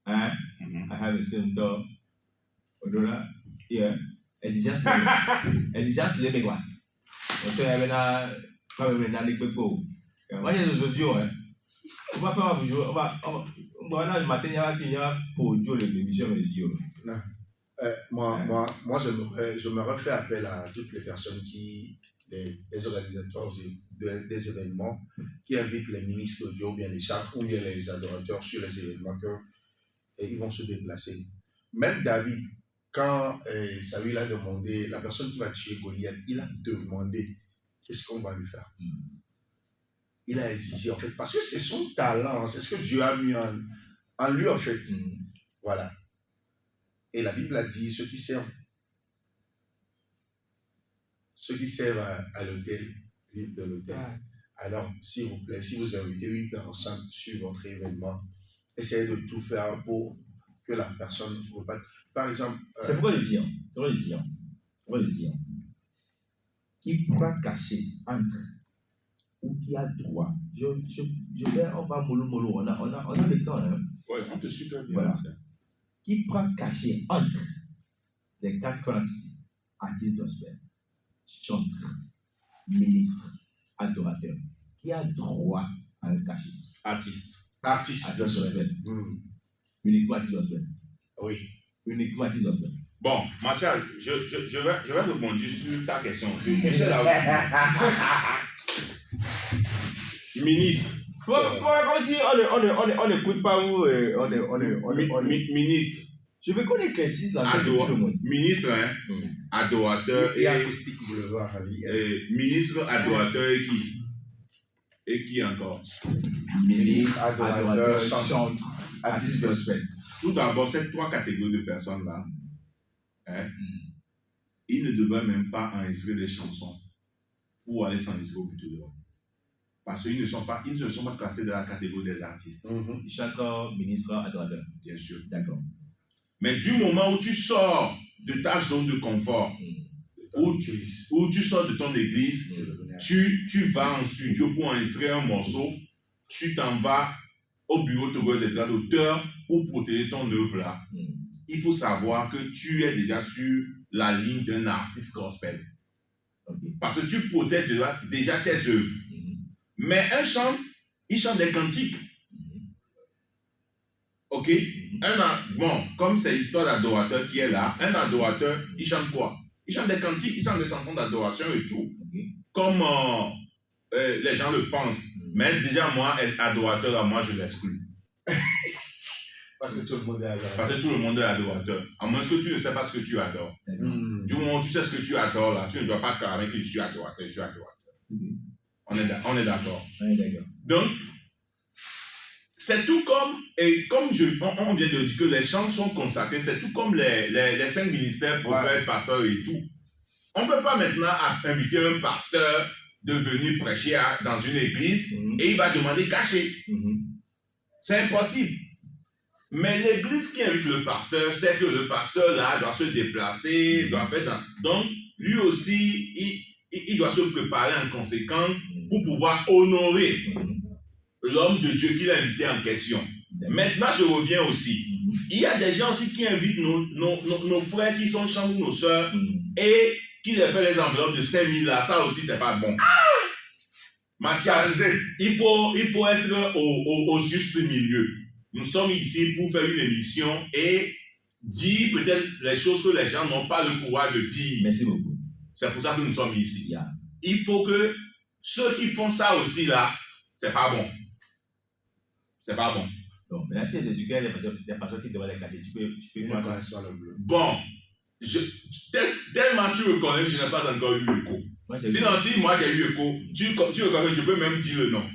I have a center $1 here. Exigence les quoi. On te là quand même dans les pépos. Moi j'ai des audios hein. On va faire un jour, on va là le matin il va finir pour audio l'émission mais audio. Non. Moi je me refais appel à toutes les personnes les organisateurs des événements qui invitent les ministres audio, ou bien les chefs, ou bien les adorateurs sur les événements ils vont se déplacer. Même David, quand Saül a demandé, la personne qui va tuer Goliath, il a demandé qu'est-ce qu'on va lui faire. Il a exigé en fait, parce que c'est son talent, c'est ce que Dieu a mis en lui en fait. Voilà. Et la Bible a dit ceux qui servent à l'hôtel, vivent de l'hôtel. Alors, s'il vous plaît, si vous invitez une personne sur votre événement, essayez de tout faire pour que la personne ne peut pas. Par exemple. C'est pourquoi je dis. Qui pourra cacher entre ou qui a droit. On va mollo. On a le temps. Hein? Oui, on te suit bien. Voilà. Qui pourra cacher entre les 4 classes artistes gospel, chanteur, ministre, adorateur, qui a droit à le cacher. Artiste gospel. Uniquement artiste gospel. Oui. Uniquement artiste gospel. Bon, Martial, je vais rebondir sur ta question. Ministre. Faut comme si on n'écoute pas vous. Ministre. Je veux qu'on éclaircisse la tête de tout le monde. Ministre, hein, adorateur et acoustique boulevard. Ministre, adorateur et qui? Et qui encore? Ministre, adorateur, chanteur, artiste gospel. Tout d'abord, ces 3 catégories de personnes-là, ils ne devaient même pas enregistrer des chansons pour aller s'enregistrer au bureau de l'homme. Parce qu'ils ne sont pas classés dans la catégorie des artistes. Chanteur, ministre, adorateur. Bien sûr. D'accord. Mais du moment où tu sors de ta zone de confort, où tu sors de ton église, tu vas en studio pour enregistrer un morceau, tu t'en vas au bureau des droits d'auteur pour protéger ton œuvre là. Il faut savoir que tu es déjà sur la ligne d'un artiste gospel. Parce que tu protèges déjà tes œuvres. Mais il chante des cantiques. Ok? Bon, comme c'est l'histoire d'adorateur qui est là, un adorateur, il chante quoi? Il chante des cantiques, il chante des chansons d'adoration et tout. Comme les gens le pensent. Mais déjà, moi, être adorateur, moi, je l'exclus. Parce que tout le monde est adorateur. Parce que tout le monde est adorateur. À moins que tu ne sais pas ce que tu adores. Du moment où tu sais ce que tu adores, là, tu ne dois pas clamer que je suis adorateur, je suis adorateur. On est d'accord. Donc, c'est tout comme, et comme on vient de dire que les chants sont consacrés, c'est tout comme les 5 ministères, prophètes, pasteurs et tout. On ne peut pas maintenant inviter un pasteur de venir prêcher dans une église et il va demander caché. C'est impossible. Mais l'église qui invite le pasteur, sait que le pasteur là doit se déplacer, doit faire donc lui aussi, il doit se préparer en conséquence pour pouvoir honorer l'homme de Dieu qu'il a invité en question. Maintenant, je reviens aussi. Il y a des gens aussi qui invitent nos frères qui sont chambres ou nos soeurs et qui les fait les enveloppes de 5 000 là. Ça aussi, c'est pas bon. Il faut être au juste milieu. Nous sommes ici pour faire une émission et dire peut-être les choses que les gens n'ont pas le courage de dire. Merci beaucoup. C'est pour ça que nous sommes ici. Il faut que ceux qui font ça aussi là, c'est pas bon. C'est pas bon. Donc, maintenant, si tu as des personnes qui demandent les cachets, tu peux voir ça. Bon, tellement tu me connais, je n'ai pas encore eu l'écho. Sinon, si moi j'ai eu l'écho, tu me connais, je peux même dire le nom.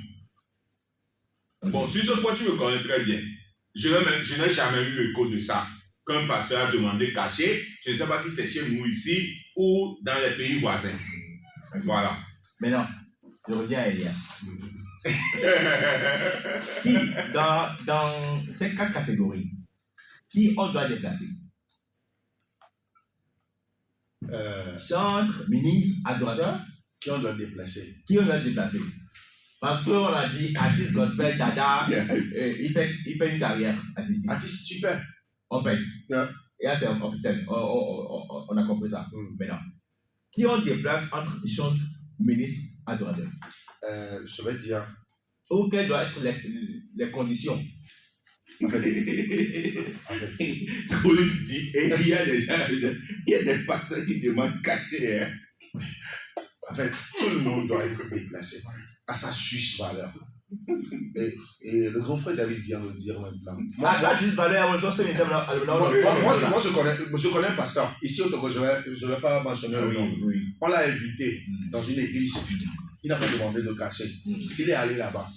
Bon, sur ce point, tu me connais très bien. Je n'ai jamais eu l'écho de ça. Qu'un pasteur a demandé caché, je ne sais pas si c'est chez nous ici ou dans les pays voisins. Voilà. Maintenant, je reviens à Elias. Qui, dans ces 4 catégories, qui on doit déplacer? Chantre, ministre, adorateur. Qui on doit déplacer? Qui on doit déplacer? Parce qu'on a dit artiste gospel, dada, il fait une carrière artistique. Artiste, super. On paye. Yeah. Et là, c'est officiel. On a compris ça. Maintenant, qui on déplace entre chantre, ministre, adorateur? Je vais dire. Ou quelles doivent être les conditions? Police dit, il y a des pasteurs qui demandent caché. Hein? En fait, tout le monde doit être déplacé à sa juste valeur. Et le grand frère David vient de le dire maintenant. Sa juste valeur, moi je connais un pasteur. Ici au Togo, je ne vais pas mentionner le nom. On l'a invité dans une église. Il n'a pas demandé de cachet. Il est allé là-bas.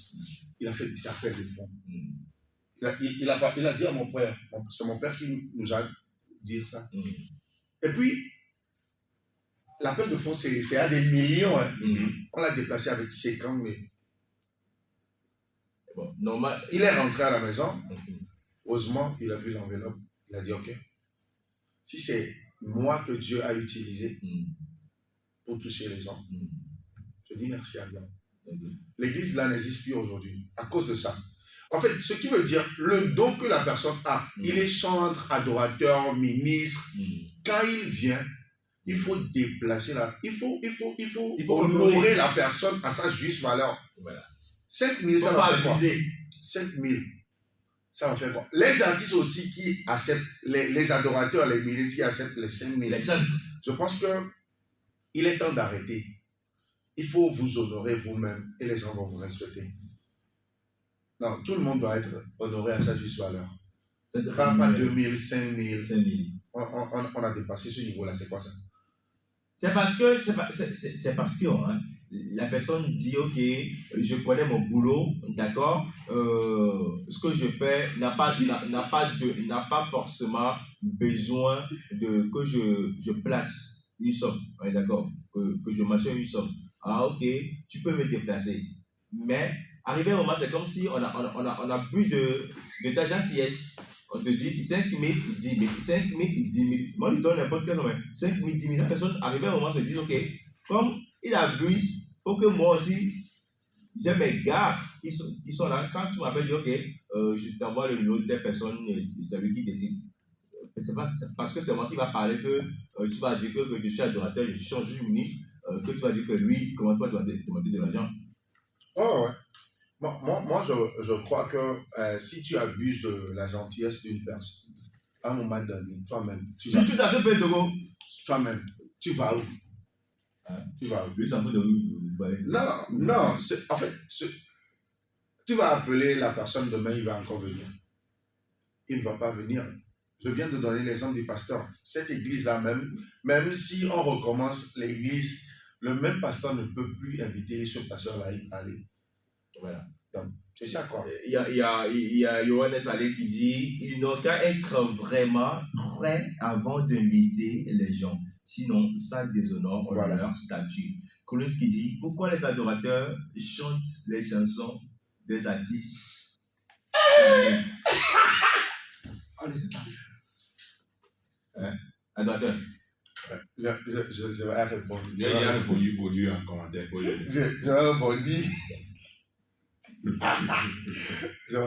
Il a fait des appels de fonds. Il a dit à mon père, c'est mon père qui nous a dit ça. Et puis, l'appel de fonds, c'est à des millions. Hein. On l'a déplacé avec 5 ans, mais bon, normal. Il est rentré à la maison. Heureusement, il a vu l'enveloppe. Il a dit, OK, si c'est moi que Dieu a utilisé pour toucher les gens, je dis merci à Dieu. L'église là n'existe plus aujourd'hui à cause de ça. En fait, ce qui veut dire le don que la personne a, il est chantre, adorateur, ministre. Quand il vient, il faut déplacer il faut honorer la personne à sa juste valeur. Voilà. 5 000, ça va faire quoi? 5 000, ça va faire quoi? Les artistes aussi qui acceptent, les adorateurs, les ministres qui acceptent les 5 000. Je pense qu'il est temps d'arrêter. Il faut vous honorer vous-même et les gens vont vous respecter. Non, tout le monde doit être honoré à sa juste valeur. Pas 2 000, 5 000. On a dépassé ce niveau-là. C'est quoi ça? C'est parce que hein, la personne dit, OK, je connais mon boulot, d'accord, ce que je fais n'a pas forcément besoin que je place une somme, d'accord, que je mentionne une somme. ah ok, tu peux me déplacer. Mais arrivé à un moment, c'est comme si on a bu de ta gentillesse. On te dit 5 000, 10 000, 5 000, 10 000. Moi, je donne n'importe quelle somme, 5 000, 10 000. La personne, arrivé à un moment, se dit, ok, comme il abuse, il faut que moi aussi, j'ai mes gars qui sont là. Quand tu m'appelles, je dis, ok, je t'envoie le numéro de telle personne, c'est lui qui décide. C'est parce que c'est moi qui va parler que tu vas dire que je suis adorateur, je suis chargé du ministre, que tu vas dire que lui, il ne commence pas à demander de l'argent. Oh, ouais. Moi, je crois que si tu abuses de la gentillesse d'une personne, à un moment donné, toi-même, Si tu t'as ce peu de go, toi-même, tu vas où? Hein? Tu vas où? lui, ça fout de où? Non, en fait, tu vas appeler la personne demain, il va encore venir. Il ne va pas venir. Je viens de donner l'exemple du pasteur. Cette église-là, même si on recommence l'église, le même pasteur ne peut plus inviter ce pasteur-là à aller. Voilà. Donc, c'est ça quoi. Il y a Johannes Allais qui dit ils n'ont qu'à être vraiment prêts avant d'inviter les gens. Sinon, ça déshonore leur statut. Colus qui dit pourquoi les adorateurs chantent les chansons des artistes. Adorateur. Je vais répondre. Il a répondu pour lui en commentaire. Je vais répondre. Je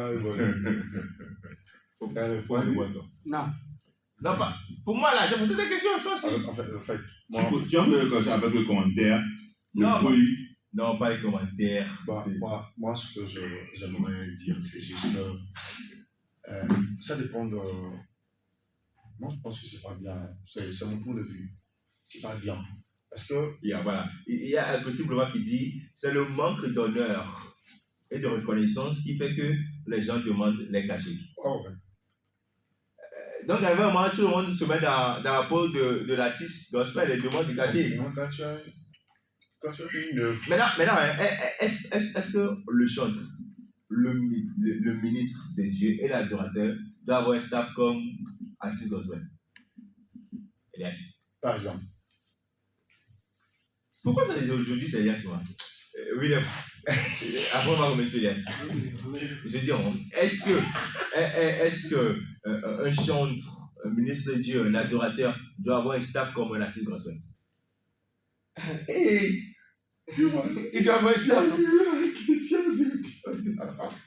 vais répondre. Non, pas. Pour moi, là, j'ai posé des questions. Toi aussi. En fait, Tu as fait avec le commentaire. Non, pas les commentaires. Moi, ce que j'aimerais dire, c'est juste que ça dépend de. Moi, je pense que c'est pas bien. C'est mon point de vue. C'est pas bien. Parce que. Voilà. Il y a un possible loi qui dit c'est le manque d'honneur et de reconnaissance qui fait que les gens demandent les cachets. Oh, ouais. Donc, il y avait un moment, tout le monde se met dans la peau de l'artiste gospel et demande du cachet. Quand tu as une œuvre. Maintenant, est-ce que le chanteur, le ministre de Dieu et l'adorateur doit avoir un staff comme artiste gospel? Elias. Par exemple. Pourquoi ça aujourd'hui c'est Elias, moi? William. Après, on va remettre Elias. Je dis, est-ce que un chanteur, un ministre de Dieu, un adorateur doit avoir un staff comme un artiste gospel? Il doit avoir un staff.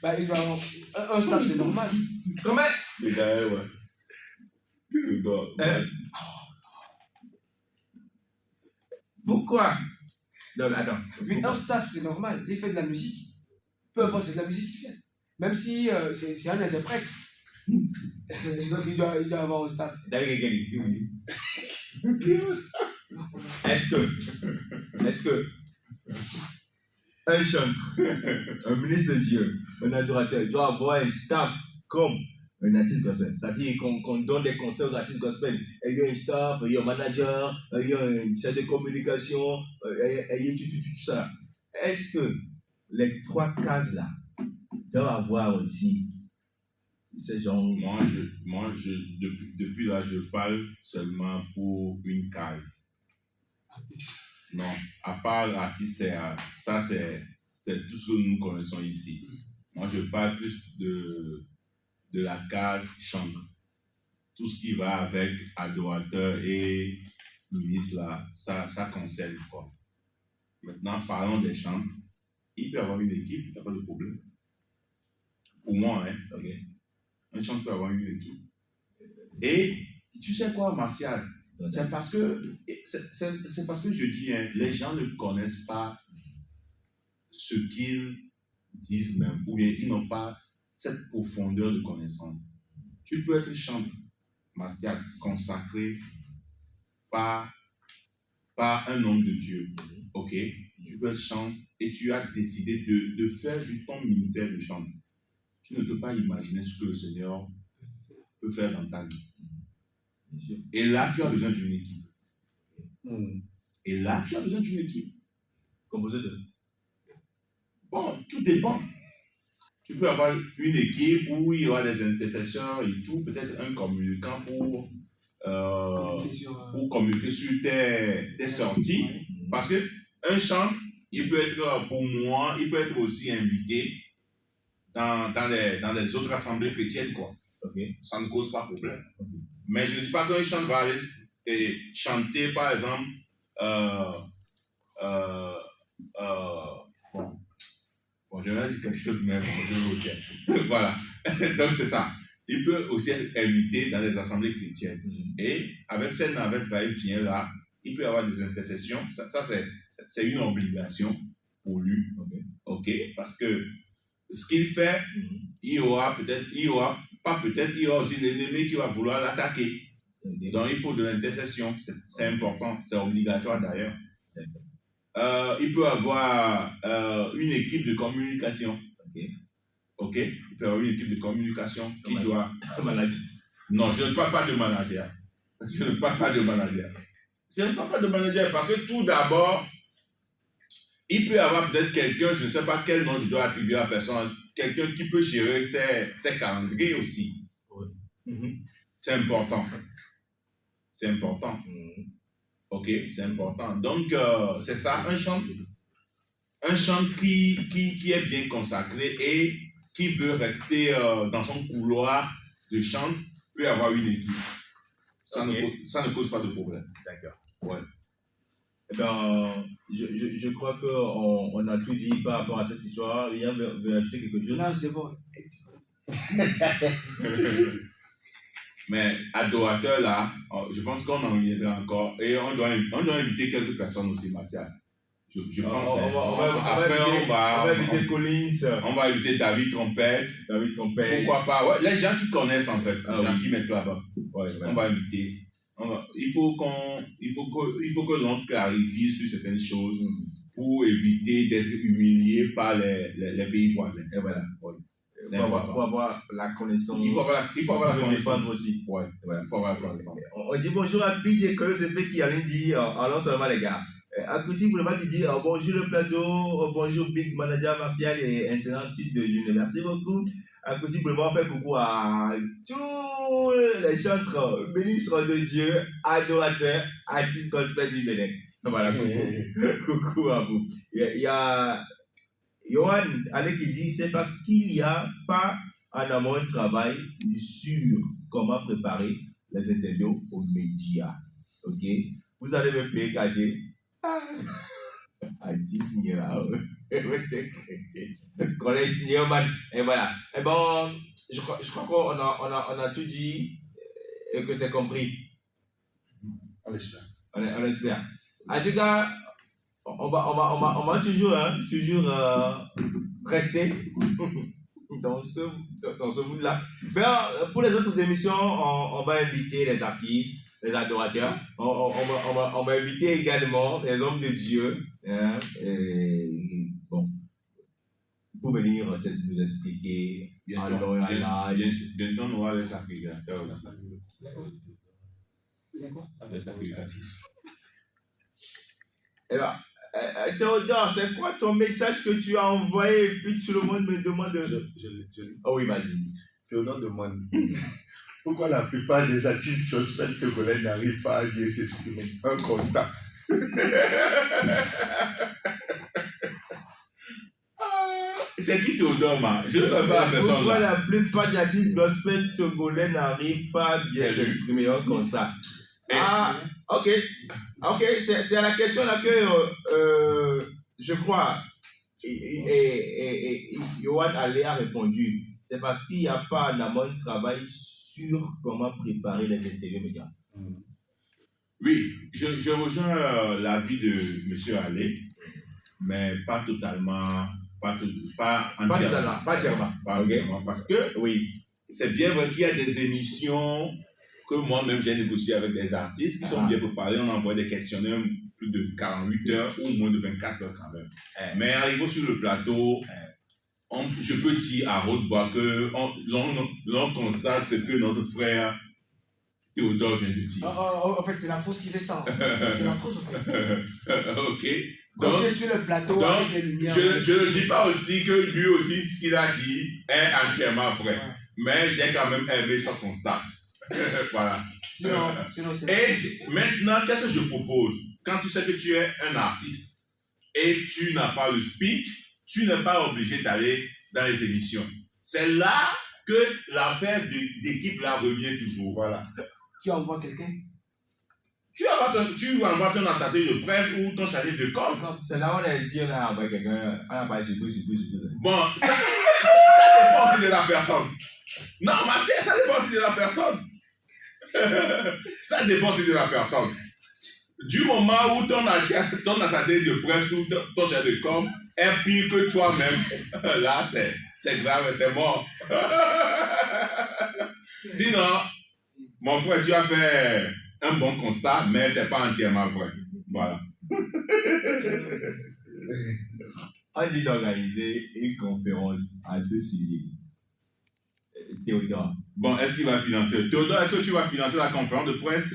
Bah, il doit avoir un staff, c'est normal. Comment? Pourquoi? Non, mais attends. Un staff, c'est normal. Il fait de la musique. Peu importe, c'est de la musique qu'il fait. Même si c'est un interprète. Donc, il doit avoir un staff. Est-ce que un chanteur, un ministre de Dieu, un adorateur doit avoir un staff comme un artiste gospel? C'est-à-dire qu'on donne des conseils aux artistes gospel. Il y a un staff, il y a un manager, il y a une chaîne de communication, il y a tout ça. Est-ce que les 3 cases-là doivent avoir aussi ces gens? Moi, depuis là, je parle seulement pour une case. Non, à part l'artiste, ça c'est tout ce que nous connaissons ici. Moi, je parle plus de la case chantre. Tout ce qui va avec adorateur et ministre là, ça concerne quoi. Maintenant, parlons des chantres. Il peut y avoir une équipe, il n'y a pas de problème. Pour moi, hein. Okay. Un chanteur peut avoir une équipe. Et tu sais quoi, Martial? C'est parce que je dis, hein, les gens ne connaissent pas ce qu'ils disent même, ou bien ils n'ont pas cette profondeur de connaissance. Tu peux être chanteur, Martial, consacré par un homme de Dieu, ok? Tu peux être chanteur et tu as décidé de faire juste ton ministère de chanteur. Tu ne peux pas imaginer ce que le Seigneur peut faire dans ta vie. Et là, tu as besoin d'une équipe. Et là, tu as besoin d'une équipe. Composée de... Bon, tout dépend. Tu peux avoir une équipe où il y aura des intercesseurs et tout, peut-être un communicant pour communiquer sur tes sorties. Parce qu'un chant, il peut être, pour moi, il peut être aussi invité dans les autres assemblées chrétiennes, quoi. Okay. Ça ne cause pas de problème. Mais je ne dis pas qu'un chant va aller et chanter, par exemple, bon, je vais dire quelque chose, mais bon, voilà. Donc, c'est ça. Il peut aussi être invité dans les assemblées chrétiennes. Et avec cette navette va-et-vient là, il peut y avoir des intercessions. Ça c'est une obligation pour lui. OK? Parce que ce qu'il fait, il y aura aussi l'ennemi qui va vouloir l'attaquer. Donc, il faut de l'intercession. C'est important. C'est obligatoire d'ailleurs. Il peut avoir une équipe de communication. OK? Il peut avoir une équipe de communication qui doit... Non, je ne parle pas de manager. Je ne parle pas de manager. Je ne parle pas de manager parce que tout d'abord, il peut y avoir peut-être quelqu'un, je ne sais pas quel nom je dois attribuer à la personne, quelqu'un qui peut gérer ses calendriers aussi. C'est important. C'est important. OK, c'est important. Donc, c'est ça, un chant qui est bien consacré et qui veut rester dans son couloir de chant peut avoir une équipe. Ça ne cause pas de problème. D'accord. Ouais. Eh ben, je crois qu'on a tout dit par rapport à cette histoire. Yann veut ajouter quelque chose? Non, c'est bon. Mais adorateur là, je pense qu'on en reviendra encore. Et on doit inviter quelques personnes aussi, Martial. Je pense. On va inviter Collins. On va inviter David Trompette. Pourquoi pas? Ouais, les gens qui connaissent en fait. Les gens qui mettent là-bas. Ouais. On va inviter. Il faut que l'on clarifie sur certaines choses pour éviter d'être humilié par les pays voisins. Et voilà. Il faut avoir la connaissance. Il faut avoir la connaissance aussi. Ouais. Voilà. Il faut avoir la connaissance. On dit bonjour à PJ Colo, c'est fait qui a dit allons seulement les gars. Après, vous le qui dit bonjour le plateau, bonjour Big Manager Martial et Excellent Sud de Junior. Merci beaucoup. À côté, vous le faire coucou à tous les chantres, ministres de Dieu, adorateurs, artistes gospel du Bénin. Voilà, coucou à vous. Il y a Johan Allez qui dit c'est parce qu'il n'y a pas en amont un travail sur comment préparer les interviews aux médias. Ok? Vous allez me payer caché. Qu'on est signé, man. Et voilà. Et bon, je crois qu'on a tout dit et que c'est compris. On l'espère. On espère. En tout cas, on va toujours rester dans ce mood-là. Ben, pour les autres émissions, on va inviter les artistes, les adorateurs. On va inviter également les hommes de Dieu. Hein, bon, pour venir nous expliquer bientôt on aura les sacrificateurs aussi. Les sacrificatrices. Eh bien, Théodore, c'est quoi ton message que tu as envoyé et puis tout le monde me demande Oh oui, vas-y. Théodore demande pourquoi la plupart des artistes gospel togolais n'arrivent pas à bien s'exprimer. Un constat. C'est qui Théodore, man? Je ne veux pas la personne. Pourquoi la plupart des artistes gospel togolais n'arrivent pas à bien s'exprimer? Un constat. Ok, c'est à la question là que je crois et Johan Allé a répondu. C'est parce qu'il n'y a pas en amont de travail sur comment préparer les interviews médias. Oui, je rejoins l'avis de M. Allé, mais pas totalement, pas entièrement. Parce que oui, c'est bien vrai qu'il y a des émissions que moi-même j'ai négocié avec des artistes qui sont bien préparés. On envoie des questionnaires plus de 48 heures ou moins de 24 heures quand même. Mais arrivé sur le plateau, je peux dire à haute voix que l'on constate ce que notre frère Théodore vient de dire. En fait, c'est la fausse qui fait ça. C'est la fausse, en fait. Ok. Quand Donc, tu es sur le plateau avec les lumières. Je ne dis pas aussi que lui aussi, ce qu'il a dit est entièrement vrai. Ouais. Mais j'ai quand même aimé son constat. Voilà. Sinon, et maintenant, qu'est-ce que je propose? Quand tu sais que tu es un artiste, et tu n'as pas le speech, tu n'es pas obligé d'aller dans les émissions. C'est là que l'affaire d'équipe là revient toujours. Voilà. Tu envoies quelqu'un. Tu envoies ton attaché de presse ou ton chargé de com. C'est là où on a dit, on a envoyé quelqu'un, on a parlé suppose. Bon, ça dépend aussi de la personne. Non, ça dépend aussi de la personne. Ça dépend aussi de la personne. Du moment où ton attaché de presse ou ton chargé de com est pire que toi-même, là, c'est grave, c'est mort. Sinon, mon frère, tu as fait un bon constat, mais c'est pas entièrement vrai. Voilà. On dit d'organiser une conférence à ce sujet. Théodore. Bon, est-ce qu'il va financer? Théodore, est-ce que tu vas financer la conférence de presse?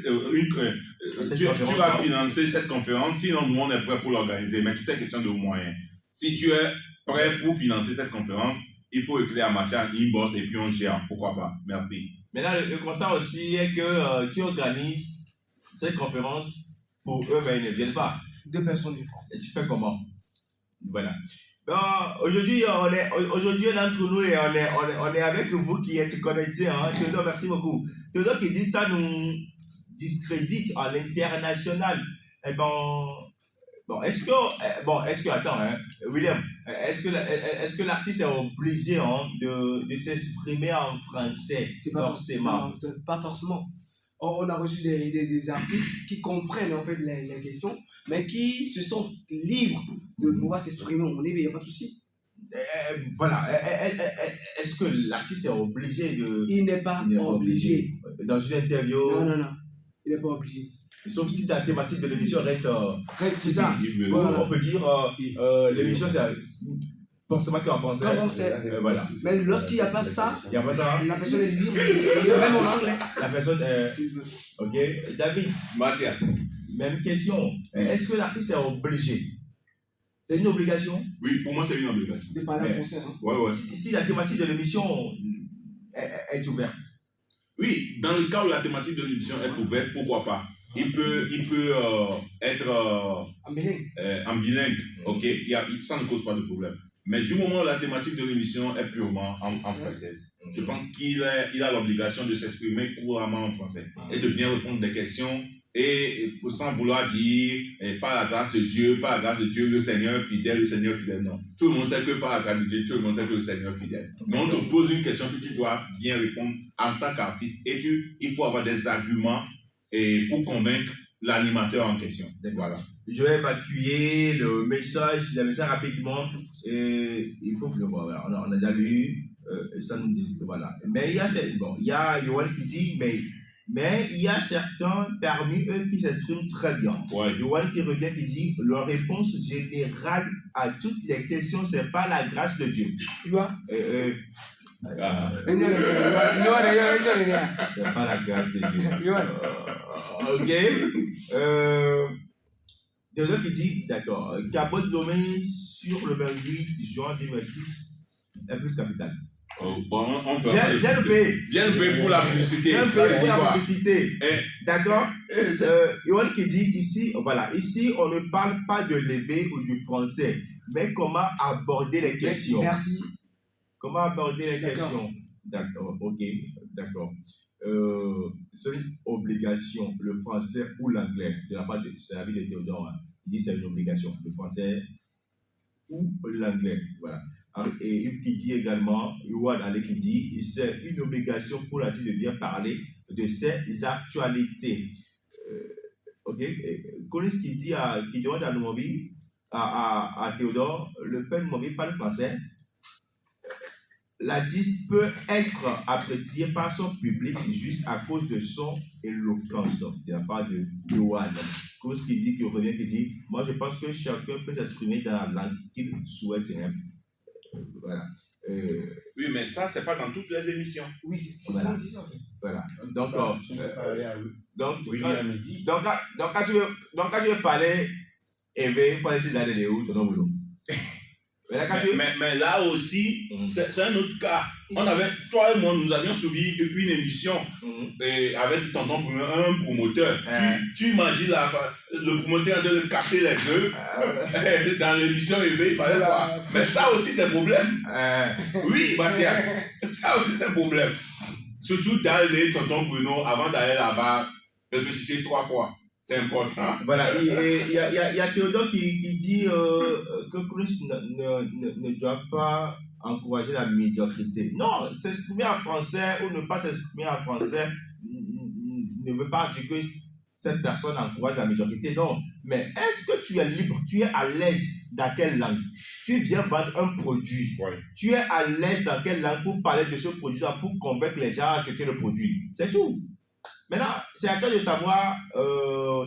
Tu vas financer cette conférence, sinon nous on est prêt pour l'organiser, mais tout est question de moyens. Si tu es prêt pour financer cette conférence, il faut écrire à Machin, inbox et puis on gère. Pourquoi pas? Merci. Maintenant, le constat aussi est que tu organises cette conférence pour eux, mais ils ne viennent pas. 2 personnes du coup. Et tu fais comment? Voilà. Bon, aujourd'hui, aujourd'hui, d'entre nous et on est avec vous qui êtes connectés. Hein. Théodore, merci beaucoup. Théodore qui dit ça nous discrédite à l'international. Eh ben, est-ce que, attends, hein, William, est-ce que l'artiste est obligé de s'exprimer en français? C'est pas forcément. Pas forcément. On a reçu des artistes qui comprennent en fait les questions, mais qui se sentent libres de pouvoir s'exprimer en livre, il n'y a pas de souci. Voilà. Est-ce que l'artiste est obligé de... Il n'est pas obligé. Dans une interview... Non. Il n'est pas obligé. Sauf si la thématique de l'émission reste ça. Voilà. On peut dire l'émission c'est forcément qu'en français. Voilà. Mais lorsqu'il n'y a pas ça, la personne est libre, même en anglais. La personne ok. David. Marcia. Même question. Est-ce que l'artiste est obligé? C'est une obligation? Oui, pour moi c'est une obligation. De parler en français. Hein? Ouais. Si la thématique de l'émission est ouverte. Oui, dans le cas où la thématique de l'émission est ouverte, pourquoi pas? Il peut être en bilingue, ok? Ça ne cause pas de problème. Mais du moment où la thématique de l'émission est purement en française, je pense qu'il a l'obligation de s'exprimer couramment en français et de bien répondre des questions et sans vouloir dire par la grâce de Dieu, le Seigneur fidèle, non. Tout le monde sait que par la grâce de Dieu, tout le monde sait que le Seigneur fidèle. Mais on te pose une question que tu dois bien répondre en tant qu'artiste et il faut avoir des arguments pour convaincre l'animateur en question. Voilà. Je vais évacuer le message rapidement. Il faut que voilà, on a déjà lu, ça nous dit voilà. Mais il y a Yoann qui dit mais il y a certains parmi eux qui s'expriment très bien. Ouais. Yoann qui revient qui dit leur réponse générale à toutes les questions c'est pas la grâce de Dieu. Tu vois? C'est pas la grâce de Dieu. Ok. Théodore qui dit, d'accord, Cabot domaine sur le 28 juin 2006 est plus capital. Bon, on fait Viens le payer. Viens le payer pour la publicité. Viens le payer pour la publicité. D'accord. Yoann qui dit ici, voilà, ici on ne parle pas de l'éveil ou du français, mais comment aborder les questions. Merci. Comment aborder les questions. D'accord, ok, d'accord. C'est une obligation, le français ou l'anglais, de la part de l'avis de Théodore. Hein. Il dit c'est une obligation, le français ou l'anglais. Voilà. Et Yves qui dit également, Yoann Allé qui dit, c'est une obligation pour l'artiste de bien parler de ses actualités. Ok. Colis qui dit, qui demande à Noumobi, à Théodore, le père Noumobi parle français. L'artiste peut être apprécié par son public juste à cause de son éloquence, de la part de Yoann. Cause qui revient, qui dit, moi je pense que chacun peut s'exprimer dans la langue qu'il souhaite. Voilà. Oui, mais ça, c'est pas dans toutes les émissions. Oui, c'est voilà. ça, c'est ça. Voilà. Donc, quand tu veux parler, il faut aller chez Daniel où ton boulot. Mais là aussi, c'est un autre cas. Toi et moi, nous avions suivi une émission avec tonton Bruno, un promoteur. Tu imagines le promoteur en train de casser les œufs dans l'émission éveil, il fallait voir. Mais ça aussi, c'est un problème. Oui, Bastien, ça aussi, c'est un problème. Surtout dans les tonton Bruno, avant d'aller là-bas, réfléchissez 3 fois. C'est important. Voilà, il y a Théodore qui dit que Christ ne doit pas encourager la médiocrité. Non, s'exprimer en français ou ne pas s'exprimer en français ne veut pas dire que cette personne encourage la médiocrité. Non, mais est-ce que tu es libre? Tu es à l'aise dans quelle langue? Tu viens vendre un produit. Ouais. Tu es à l'aise dans quelle langue pour parler de ce produit-là, pour convaincre les gens à acheter le produit. C'est tout. Maintenant, c'est à toi de savoir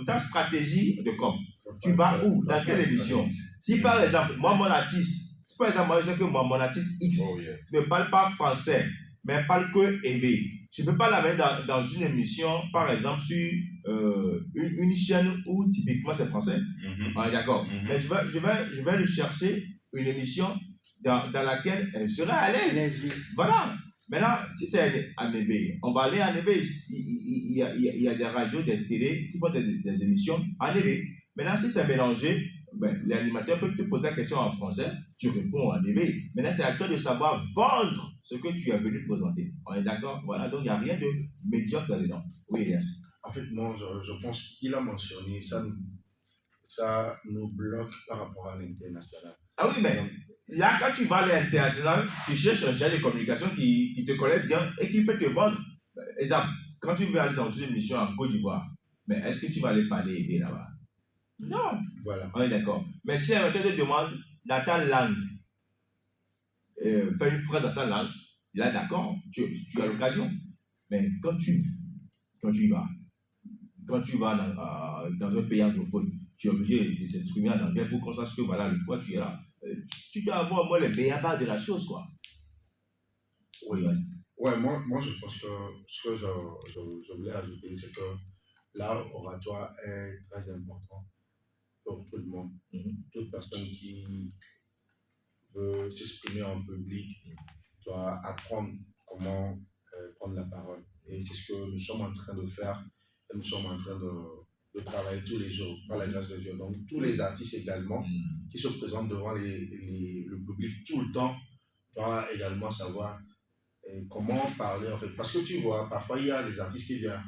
ta stratégie de com. Tu vas où? Dans quelle émission? Si par exemple, moi, mon artiste X ne parle pas français, mais parle que EV, je ne peux pas la mettre dans une émission, par exemple, sur une chaîne où typiquement c'est français. D'accord. Mais je vais lui chercher une émission dans laquelle elle sera à l'aise. Voilà. Maintenant, si c'est en éveil, on va aller en éveil. Il y a des radios, des télés qui font des émissions en éveil. Maintenant, si c'est mélangé, l'animateur peut te poser la question en français, tu réponds en éveil. Maintenant, c'est à toi de savoir vendre ce que tu es venu présenter. On est d'accord? Voilà, donc il n'y a rien de médiocre là-dedans. Oui, Elias. En fait, moi, je pense qu'il a mentionné, ça nous bloque par rapport à l'international. Ah oui, mais là, quand tu vas à l'international, tu cherches un chef de communication qui te connaît bien et qui peut te vendre. Exemple, quand tu veux aller dans une émission en Côte d'Ivoire, mais est-ce que tu vas aller parler et là-bas? Non. Voilà. On est d'accord. Mais si un te demande dans ta langue, fais une phrase dans ta langue, là, d'accord, tu as l'occasion. Mais quand tu vas dans un pays anglophone, tu es obligé de t'exprimer en anglais pour qu'on sache que voilà, pourquoi tu es là. Tu dois avoir au moins les béabas de la chose, quoi. Oui, vas-y. Ouais, moi je pense que ce que je voulais ajouter, c'est que l'art oratoire est très important pour tout le monde. Toute personne qui veut s'exprimer en public doit apprendre comment prendre la parole. Et c'est ce que nous sommes en train de faire. Et nous sommes en train de travailler tous les jours, par la grâce de Dieu. Donc, tous les artistes également qui se présentent devant le public tout le temps doivent également savoir comment parler, en fait. Parce que tu vois, parfois, il y a des artistes qui viennent.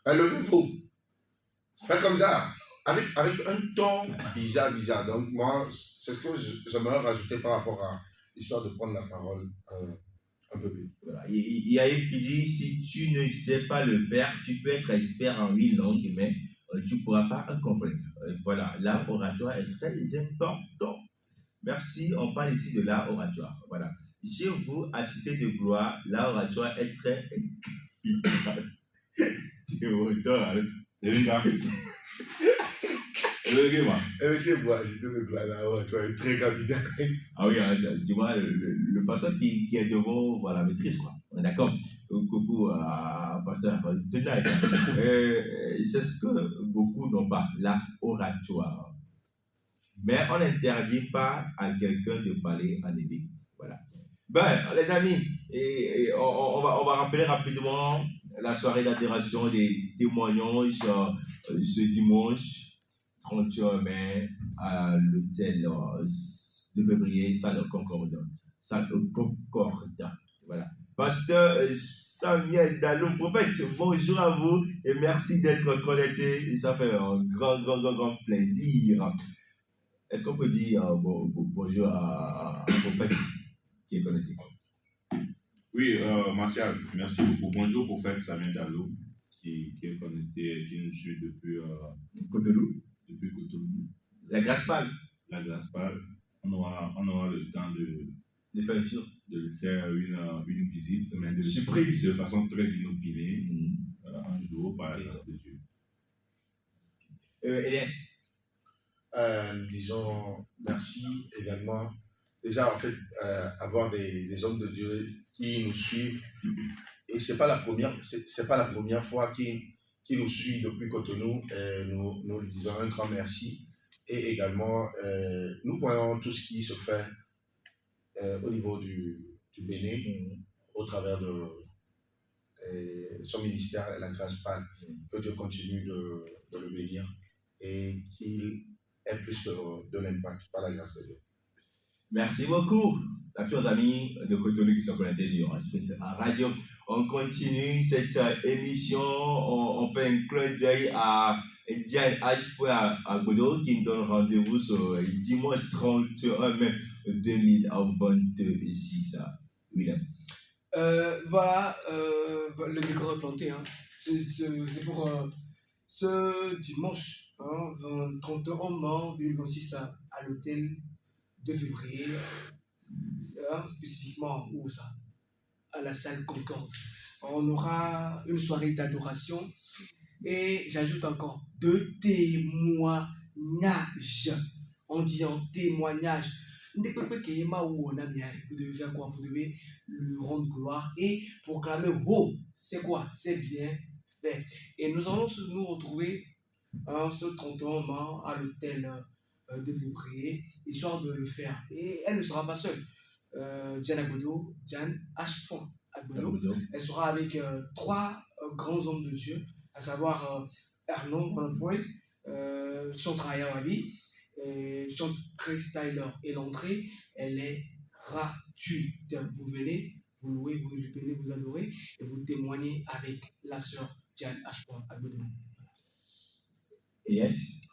Levez-vous. Faites comme ça. Avec un ton bizarre. Donc, moi, c'est ce que j'aimerais rajouter par rapport à l'histoire de prendre la parole un peu plus. Voilà. Il y a Yves qui dit, si tu ne sais pas le faire, tu peux être expert en 8 langues, mais tu ne pourras pas en convaincre. Voilà, l'art oratoire est très important. Merci, on parle ici de l'art oratoire. Voilà. Chez vous, à Cité de Gloire, l'art oratoire est très Théodore. Chez vous, à Cité de Gloire, l'art oratoire est très capital. Ah oui, hein, tu vois, le pasteur qui est devant la maîtrise, quoi. D'accord? Coucou à pasteur Tenay. C'est ce que beaucoup n'ont pas, l'art oratoire. Mais on n'interdit pas à quelqu'un de parler en éveil. Voilà. Ben, les amis, on va rappeler rapidement la soirée d'adoration des témoignages ce dimanche 31 mai à l'hôtel de février, salle Concordat. Voilà. Pasteur Samuel Daloum, prophète, bonjour à vous et merci d'être connecté. Ça fait un grand plaisir. Est-ce qu'on peut dire bonjour à prophète qui est connecté? Oui, Martial, merci beaucoup. Bonjour prophète Samuel Daloum qui est connecté et qui nous suit depuis Cotonou. Depuis Cotonou. La Grâce Pâle. La Grâce Pâle. On aura le temps de lui faire une visite, mais surprise, de façon très inopinée, un jour par la grâce de Dieu. Elias. Disons merci également. Déjà, en fait, avoir des hommes de Dieu qui nous suivent. Et c'est pas la première fois qu'ils nous suivent depuis Cotonou. Nous lui disons un grand merci. Et également, nous voyons tout ce qui se fait au niveau du Bénin, au travers de son ministère, la grâce PAN. Que Dieu continue de le bénir et qu'il ait plus de l'impact par la grâce de Dieu. Merci beaucoup à tous nos amis de Cotonou qui sont connectés sur Spirit Radio. On continue cette émission. On fait un clin d'œil à Diane H. à Godo qui nous donne rendez-vous ce dimanche 31 mai 2026. William. Voilà, le décor est planté. Hein. C'est pour ce dimanche, 31 mai 2026 à l'hôtel de février, spécifiquement où ça? À la salle Concorde. On aura une soirée d'adoration et j'ajoute encore 2 témoignages. On dit en témoignage. Vous devez faire quoi? Vous devez lui rendre gloire et proclamer oh, c'est quoi? C'est bien fait. Et nous allons nous retrouver ce 31 mai à l'hôtel de février, histoire de le faire. Et elle ne sera pas seule. Diane Agodo, Diane H. Agodo, elle sera avec 3 grands hommes de Dieu, à savoir Arnaud Ronald son travail à la vie, chante Chris Tyler. Et l'entrée, elle est gratuite. Vous venez, vous louez, vous venez vous adorer et vous témoignez avec la sœur Diane H. Agodo. Yes.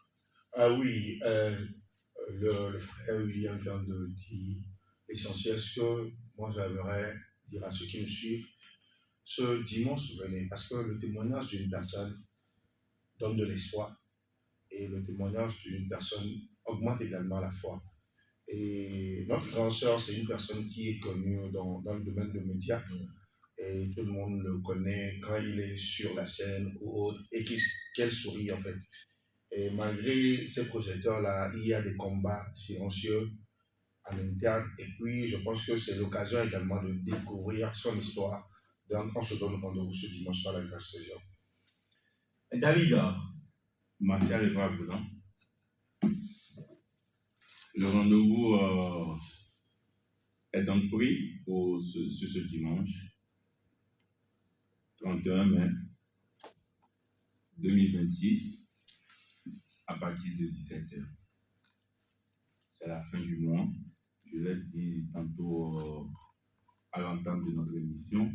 Ah oui, le frère William vient de dire l'essentiel. Ce que moi j'aimerais dire à ceux qui nous suivent, ce dimanche, venez, parce que le témoignage d'une personne donne de l'espoir et le témoignage d'une personne augmente également la foi. Et notre grande sœur, c'est une personne qui est connue dans le domaine des médias et tout le monde le connaît quand il est sur la scène ou autre et qu'elle sourit en fait. Et malgré ces projecteurs-là, il y a des combats silencieux en interne. Et puis, je pense que c'est l'occasion également de découvrir son histoire. Donc, on se donne rendez-vous ce dimanche par la grâce de Dieu. David. Martial et Vaboudan. Le rendez-vous est donc pris pour ce dimanche 31 mai 2026. À partir de 17h. C'est la fin du mois. Je l'ai dit tantôt à l'entame de notre émission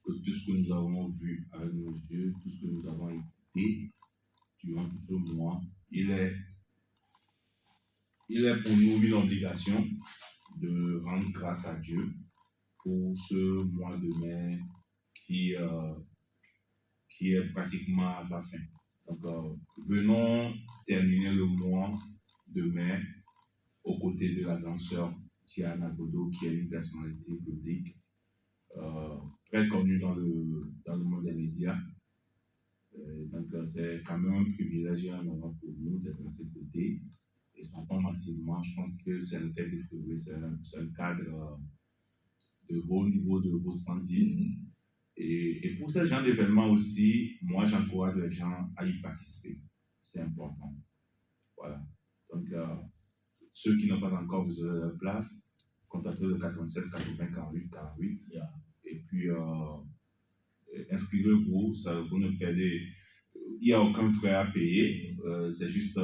que tout ce que nous avons vu avec nos yeux, tout ce que nous avons écouté durant tout ce mois, il est pour nous une obligation de rendre grâce à Dieu pour ce mois de mai qui est pratiquement à sa fin. Donc, venons terminer le mois de mai aux côtés de la danseur Diane Agodo, qui est une personnalité publique très connue dans le monde des médias. Donc, c'est quand même un privilège et un honneur pour nous d'être à ses côtés. Et son temps massivement, je pense que c'est le thème de février, c'est un cadre de haut niveau, de haut standing. Et pour ce genre d'événements aussi, moi j'encourage les gens à y participer. C'est important. Voilà. Donc, ceux qui n'ont pas encore réservé leur place, contactez le 87 80 48 48. Yeah. Et puis, inscrivez-vous, vous ne perdez. Il n'y a aucun frais à payer. C'est juste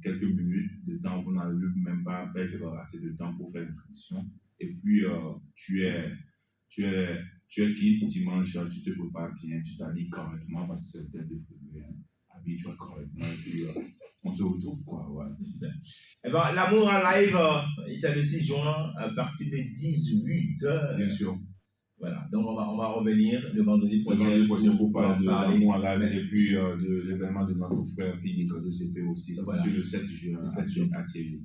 quelques minutes de temps. Vous n'allez même pas perdre assez de temps pour faire l'inscription. Et puis, tu es qui dimanche, tu te prépares bien, tu t'habilles correctement parce que c'est le thème de février. Habille-toi correctement et puis on se retrouve quoi. Voilà. Eh ben, l'amour en live, c'est le 6 juin à partir de 18h. Bien sûr. Voilà, donc on va revenir le vendredi prochain pour parler de l'amour en live et puis de l'événement de notre frère Pidika de CP aussi, voilà. Sur le 7 juin à Thierry.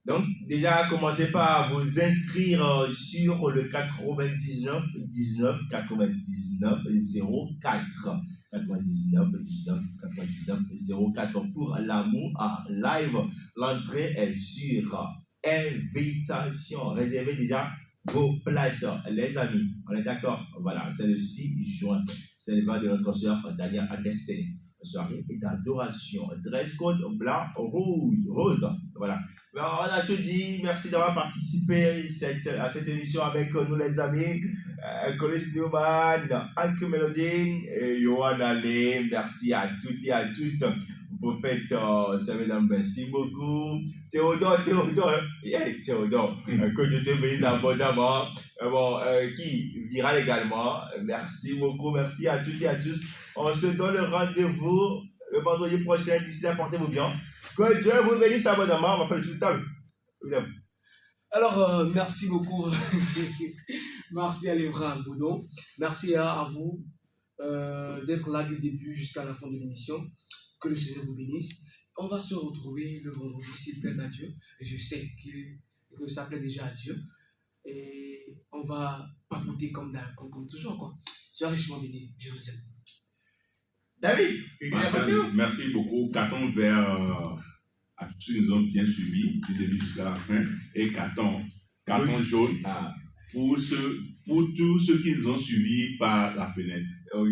Donc, déjà, commencez par vous inscrire sur le 99 19 99 04. 99 19 99 04 pour l'amour en live. L'entrée est sur invitation. Réservez déjà vos places, les amis. On est d'accord? Voilà, c'est le 6 juin. C'est le vent de notre soeur Daniel Adestine. soirée d'adoration. Dress code blanc, rouge, rose. Voilà. Alors, on a tout dit. Merci d'avoir participé à cette émission avec nous, les amis. Colis Newman, Anke Melodine et Johanna Lim. Merci à toutes et à tous. Prophète, mesdames, merci beaucoup. Théodore, que Dieu te bénisse abondamment. Qui viral également. Merci beaucoup. Merci à toutes et à tous. On se donne le rendez-vous le vendredi prochain. D'ici là, portez-vous bien. Que Dieu vous bénisse abondamment. On va faire le tour de table. Alors, merci beaucoup. Merci à l'Évra Boudon. Merci à vous d'être là du début jusqu'à la fin de l'émission. Que le Seigneur vous bénisse. On va se retrouver le vendredi s'il plaît à Dieu. Et je sais que ça plaît déjà à Dieu. Et on va papoter comme toujours, quoi. Sois richement béni. Je vous aime. David, merci beaucoup. Carton vert à tous ceux qui nous ont bien suivis du début jusqu'à la fin. Et carton jaune pour tous ceux qui nous ont suivis par la fenêtre. Ok.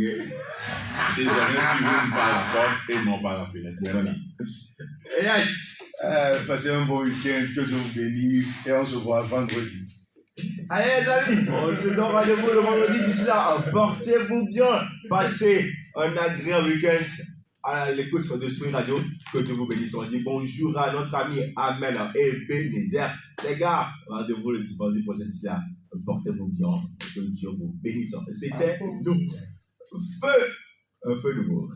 Désormais, suivez-nous par la porte et non par la fenêtre. Merci. Yes. Passez un bon week-end, que Dieu vous bénisse et on se voit vendredi. Allez les amis, on se donne rendez-vous le vendredi. D'ici là, portez-vous bien. Passez un agréable week-end à l'écoute de Spring Radio. Que Dieu vous bénisse. On dit bonjour à notre ami Amel et Ebenezer. Les gars, rendez-vous le vendredi prochain. D'ici là, portez-vous bien. Que Dieu vous bénisse. C'était nous. Un feu nouveau.